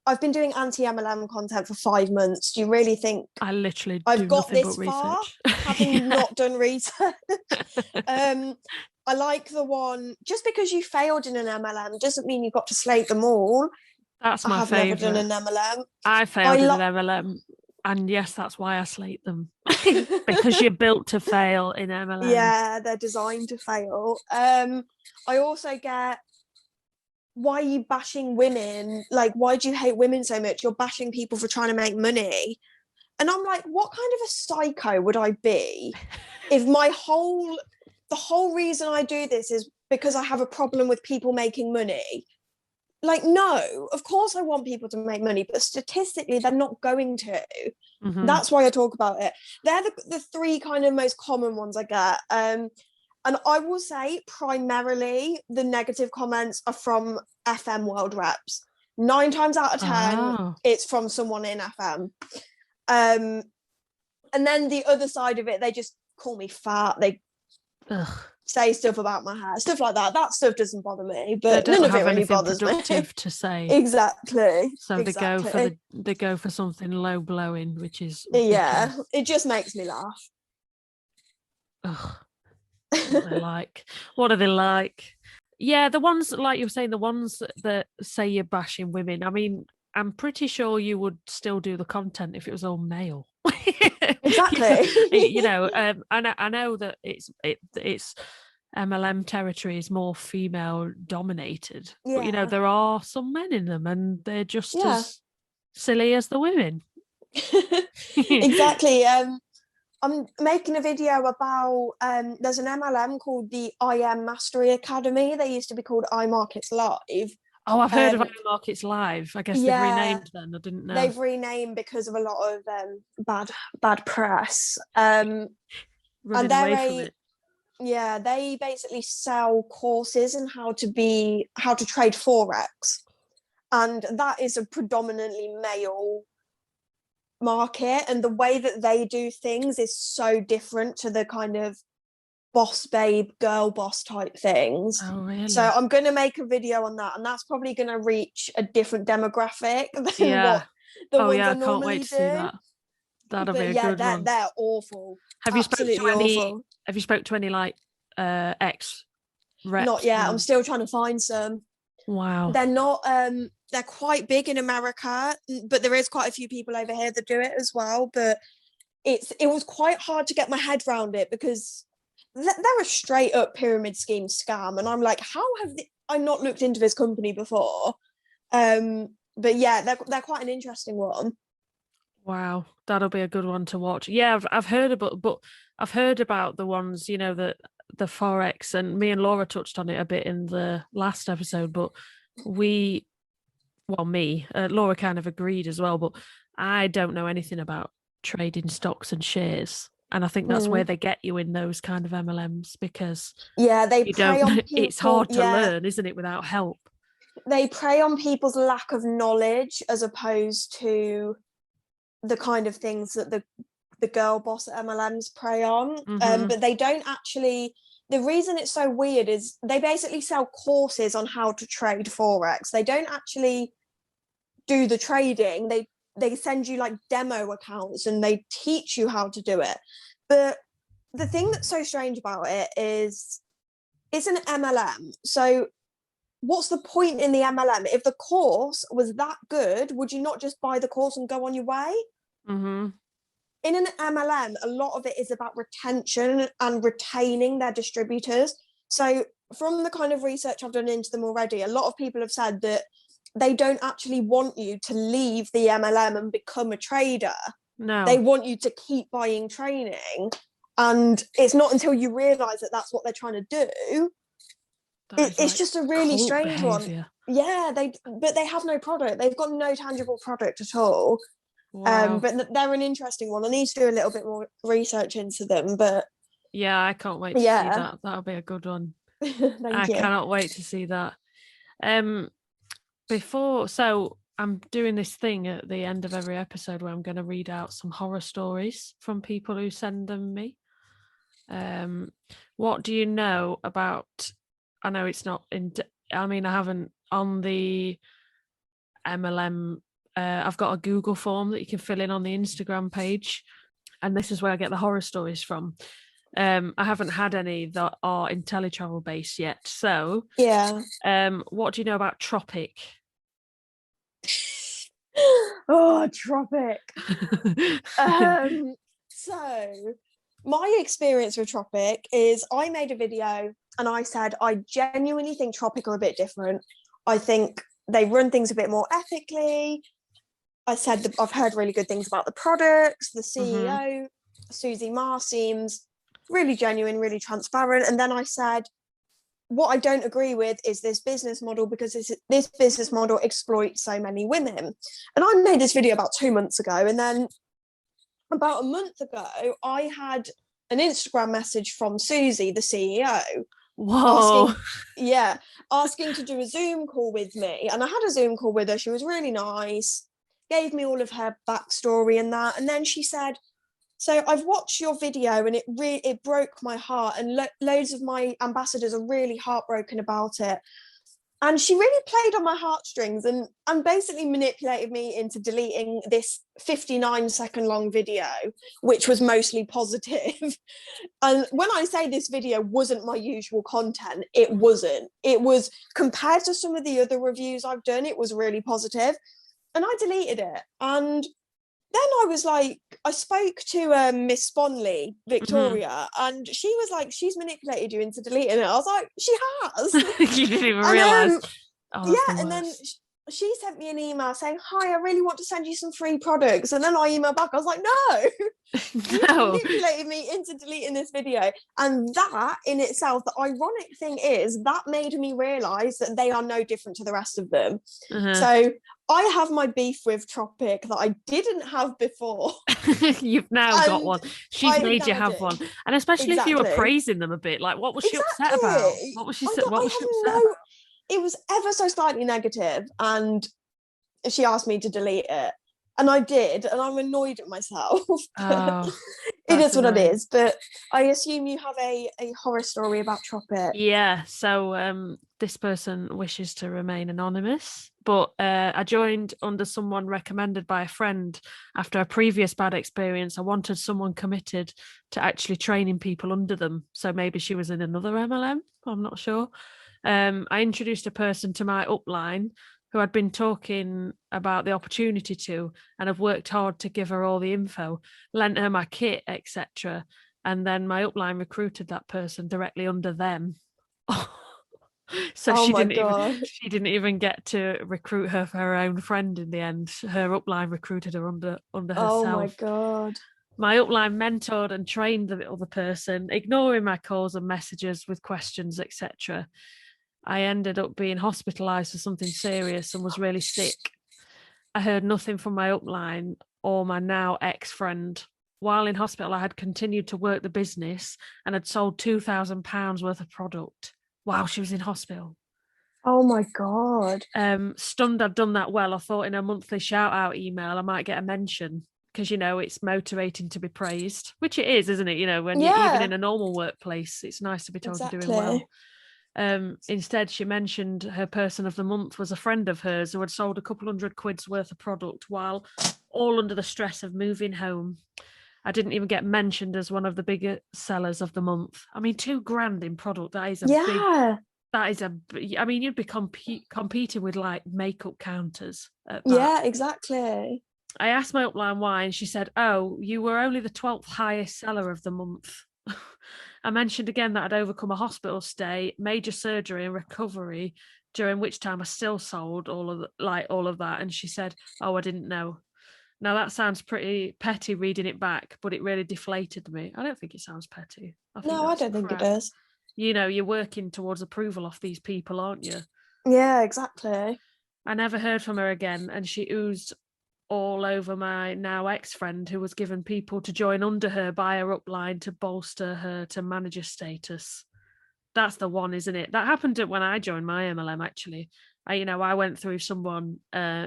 I've been doing anti-MLM content for 5 months. Do you really think I've got this far having not done research? I like the one, just because you failed in an MLM doesn't mean you've got to slate them all. That's my favourite. Never done an MLM. I failed in an MLM. And yes, that's why I slate them. Because you're built to fail in MLM. Yeah, they're designed to fail. I also get, why are you bashing women? Like, why do you hate women so much? You're bashing people for trying to make money. And I'm like, what kind of a psycho would I be if the whole reason I do this is because I have a problem with people making money? Like, no, of course I want people to make money, but statistically they're not going to. That's why I talk about it. They're the 3 kind of most common ones I get. And I will say primarily the negative comments are from FM world reps. 9 times out of 10, it's from someone in FM. And then the other side of it, they just call me fat. say stuff about my hair, stuff like that. That stuff doesn't bother me, but They don't none of have it really anything bothers me. productive to say. Exactly. So Exactly. they go for something low blowing, which is Yeah, ridiculous. it just makes me laugh. Ugh, what are they like? What are they like? Yeah, the ones like you were saying, the ones that say you're bashing women. I mean, I'm pretty sure you would still do the content if it was all male. Exactly. I know that it's MLM territory is more female dominated, but Yeah. there are some men in them, and they're just Yeah. as silly as the women. Exactly. I'm making a video about there's an MLM called the IM Mastery Academy. They used to be called iMarkets Live. Oh, I've heard of Markets Live. I guess they've Yeah, renamed then. I didn't know. they've renamed because of a lot of bad press. Running And away from it. yeah, they basically sell courses in how to trade forex, and that is a predominantly male market, and the way that they do things is so different to the kind of boss babe girl boss type things. Oh, really? So I'm going to make a video on that, and that's probably going to reach a different demographic than what the ones I normally do. See that. That'll be a good one. They're awful. Have you spoke to awful. Have you spoke to any like ex reps? Not yet. I'm still trying to find some. Wow. They're not they're quite big in America, but there is quite a few people over here that do it as well. But it was quite hard to get my head around it because they're a straight up pyramid scheme scam, and I'm like, how have I not looked into this company before? But yeah, they're quite an interesting one. Wow, that'll be a good one to watch. Yeah, I've heard about, but I've heard about the ones, that the forex, and me and Laura touched on it a bit in the last episode, but Laura kind of agreed as well, but I don't know anything about trading stocks and shares. And I think that's where they get you in those kind of MLMs, because they prey on people. It's hard to learn, isn't it, without help? They prey on people's lack of knowledge as opposed to the kind of things that the girl boss at MLMs prey on. But they don't actually. The reason it's so weird is they basically sell courses on how to trade forex. They don't actually do the trading. They send you like demo accounts and they teach you how to do it. But the thing that's so strange about it is it's an MLM. So what's the point in the MLM? If the course was that good, would you not just buy the course and go on your way? Mm-hmm. In an MLM, a lot of it is about retention and retaining their distributors. So from the kind of research I've done into them already, a lot of people have said that they don't actually want you to leave the MLM and become a trader. No. They want you to keep buying training. And it's not until you realise that that's what they're trying to do. It's just a really strange behavior. One. Yeah, but they have no product. They've got no tangible product at all. Wow. But they're an interesting one. I need to do a little bit more research into them. But yeah, I can't wait to see that. That'll be a good one. I cannot wait to see that. So I'm doing this thing at the end of every episode where I'm going to read out some horror stories from people who send them me. What do you know about? I know it's not I haven't on the MLM. I've got a Google form that you can fill in on the Instagram page, and this is where I get the horror stories from. I haven't had any that are Inteletravel based yet. So yeah. What do you know about Tropic? Oh, Tropic. So my experience with Tropic is I made a video and I said I genuinely think Tropic are a bit different. I think they run things a bit more ethically. I said that I've heard really good things about the products. The CEO, Susie Ma, seems really genuine, really transparent. And then I said, what I don't agree with is this business model, because this business model exploits so many women. And I made this video about 2 months ago. And then about a month ago, I had an Instagram message from Susie, the CEO. Whoa. Asking to do a Zoom call with me. And I had a Zoom call with her. She was really nice, gave me all of her backstory and that. And then she said, So I've watched your video and it broke my heart, and loads of my ambassadors are really heartbroken about it. And she really played on my heartstrings and basically manipulated me into deleting this 59-second long video, which was mostly positive. And when I say this video wasn't my usual content, it wasn't. It was, compared to some of the other reviews I've done, it was really positive. And I deleted it. And then I was like, I spoke to Miss Sponley, Victoria, and she was like, she's manipulated you into deleting it. I was like, she has. You didn't even realise. Yeah, and then she sent me an email saying, hi, I really want to send you some free products. And then I emailed back, I was like, no, you manipulated me into deleting this video. And that in itself, the ironic thing is that made me realise that they are no different to the rest of them. So I have my beef with Tropic that I didn't have before. You've now got one. She's made you have one. And especially if you were praising them a bit, like what was she upset about? What was she upset about? It was ever so slightly negative, and she asked me to delete it, and I did, and I'm annoyed at myself. It is what it is. But I assume you have a horror story about Tropic. Yeah, so this person wishes to remain anonymous, but I joined under someone recommended by a friend after a previous bad experience. I wanted someone committed to actually training people under them, so maybe she was in another MLM, I'm not sure. I introduced a person to my upline who I'd been talking about the opportunity to, and have worked hard to give her all the info, lent her my kit, etc. And then my upline recruited that person directly under them. So she didn't even get to recruit her for her own friend in the end. Her upline recruited her under herself. Oh my God. My upline mentored and trained the other person, ignoring my calls and messages with questions, etc. I ended up being hospitalised for something serious and was really sick. I heard nothing from my upline or my now ex-friend. While in hospital, I had continued to work the business and had sold £2,000 worth of product while she was in hospital. Oh my God. Stunned I'd done that well. I thought in a monthly shout-out email I might get a mention, because, you know, it's motivating to be praised, which it is, isn't it? You know, when you're even in a normal workplace, it's nice to be told you're doing well. Instead, she mentioned her person of the month was a friend of hers who had sold a couple £100 worth of product while all under the stress of moving home. I didn't even get mentioned as one of the bigger sellers of the month. I mean, £2,000 in product, that is I mean, you'd be competing with like makeup counters at that. Yeah, exactly. I asked my upline why, and she said, oh, you were only the 12th highest seller of the month. I mentioned again that I'd overcome a hospital stay, major surgery and recovery, during which time I still sold all of that. And she said, oh, I didn't know. Now that sounds pretty petty reading it back, but it really deflated me. I don't think it sounds petty. I don't think it does. You know, you're working towards approval off these people, aren't you? Yeah, exactly. I never heard from her again, and she oozed all over my now ex-friend, who was given people to join under her by her upline to bolster her to manager status. That's the one, isn't it? That happened when I joined my MLM, actually. I went through someone,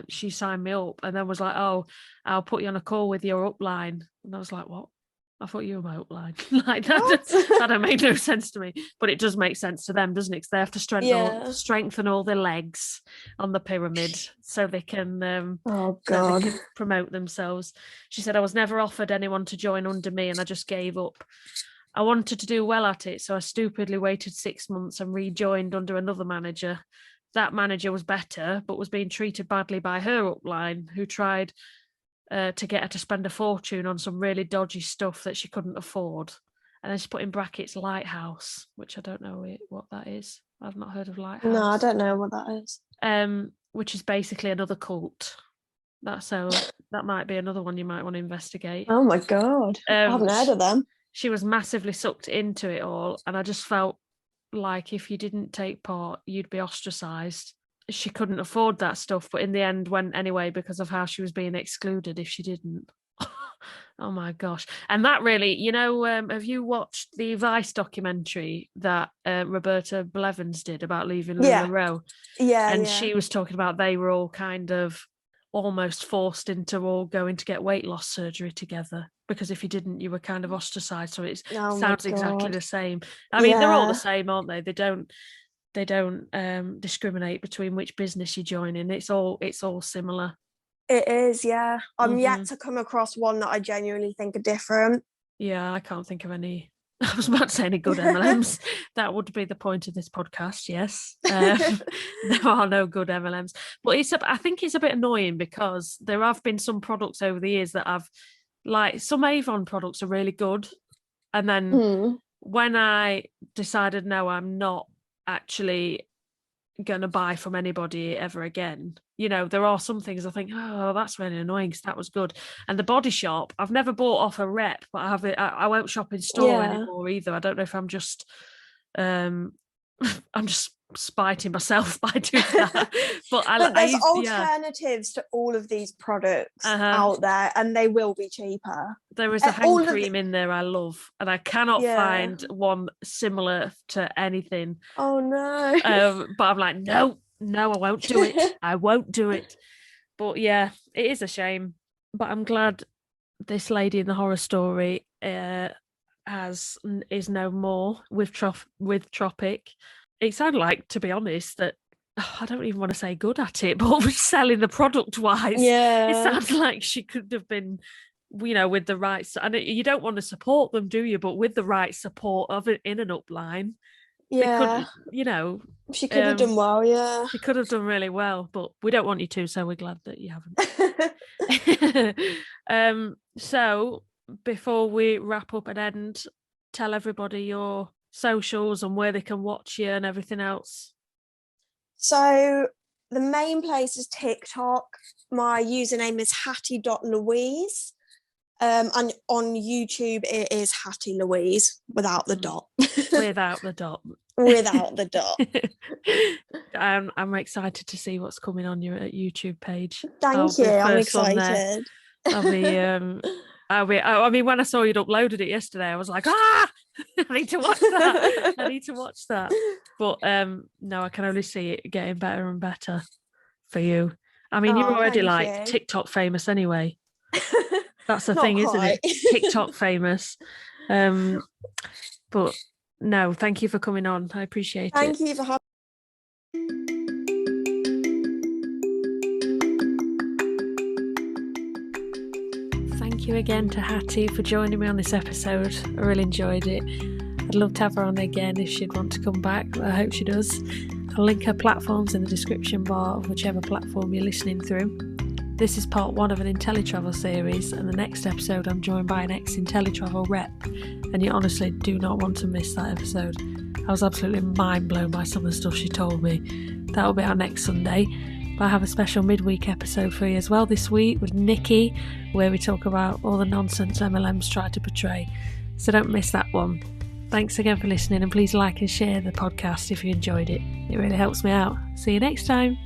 she signed me up and then was like, oh, I'll put you on a call with your upline. And I was like, what? I thought you were my upline. Like that don't make no sense to me, but it does make sense to them, doesn't it? Because they have to strengthen all their legs on the pyramid so they can they can promote themselves. She said, I was never offered anyone to join under me and I just gave up. I wanted to do well at it, so I stupidly waited 6 months and rejoined under another manager. That manager was better, but was being treated badly by her upline, who tried to get her to spend a fortune on some really dodgy stuff that she couldn't afford. And then she put in brackets Lighthouse, which I don't know what that is. I've not heard of Lighthouse. No, I don't know what that is. Which is basically another cult. That might be another one you might want to investigate. Oh my God. I haven't heard of them. She was massively sucked into it all, and I just felt like if you didn't take part, you'd be ostracised. She couldn't afford that stuff, but in the end went anyway because of how she was being excluded if she didn't. Oh my gosh. And that really, have you watched the Vice documentary that Roberta Blevins did about leaving LuLaRoe? Yeah. And she was talking about they were all kind of almost forced into all going to get weight loss surgery together. because if you didn't, you were kind of ostracised. So it Oh sounds my exactly God. the same. I mean, they're all Yeah. the same, aren't they? They don't discriminate between which business you join in. It's all similar. It is, yeah. I'm yet Mhm. to come across one that I genuinely think are different. Yeah, I can't think of any. I was about to say any good MLMs. That would be the point of this podcast. Yes, there are no good MLMs, but I think it's a bit annoying because there have been some products over the years that I've like some Avon products are really good, and then Mm. when I decided no, I'm not actually going to buy from anybody ever again. You know, there are some things I think, oh, that's really annoying because that was good. And the Body Shop, I've never bought off a rep, but I have it. I won't shop in store Yeah. anymore either. I don't know if I'm just, I'm just spiting myself by doing that. But But there's yeah, alternatives to all of these products uh-huh. out there, and they will be cheaper. There is a hand All of cream in there I love, and I cannot Yeah. find one similar to anything. Oh no. But I'm like, no, I won't do it. I won't do it. But yeah, it is a shame. But I'm glad this lady in the horror story is no more with Tropic. It sounded like, to be honest, that I don't even want to say good at it, but selling the product wise, Yeah. it sounds like she could have been, you know, with the right. And you don't want to support them, do you? But with the right support of it in an upline, they Yeah. could, you know, She could have done well, yeah. she could have done really well, but we don't want you to, so we're glad that you haven't. So before we wrap up and end, tell everybody your socials and where they can watch you and everything else. So the main place is TikTok. My username is hattie.louise. And on YouTube it is Hattie Louise without the dot. Without the dot. Without the dot. I'm excited to see what's coming on your YouTube page. Thank you. I'm excited. I mean, when I saw you'd uploaded it yesterday, I was like, I need to watch that. But no, I can only see it getting better and better for you. I mean, you're already like TikTok famous anyway. That's the thing, isn't it? TikTok famous. But no, thank you for coming on. I appreciate it. Thank you for having Thank you again to Hattie for joining me on this episode. I really enjoyed it. I'd love to have her on again if she'd want to come back. I hope she does. I'll link her platforms in the description bar of whichever platform you're listening through. This is part 1 of an Inteletravel series, and the next episode I'm joined by an ex-Inteletravel rep, and you honestly do not want to miss that episode. I was absolutely mind blown by some of the stuff she told me. That'll be out next Sunday, but I have a special midweek episode for you as well this week with Nikki, where we talk about all the nonsense MLMs try to portray. So don't miss that one. Thanks again for listening, and please like and share the podcast if you enjoyed it. It really helps me out. See you next time.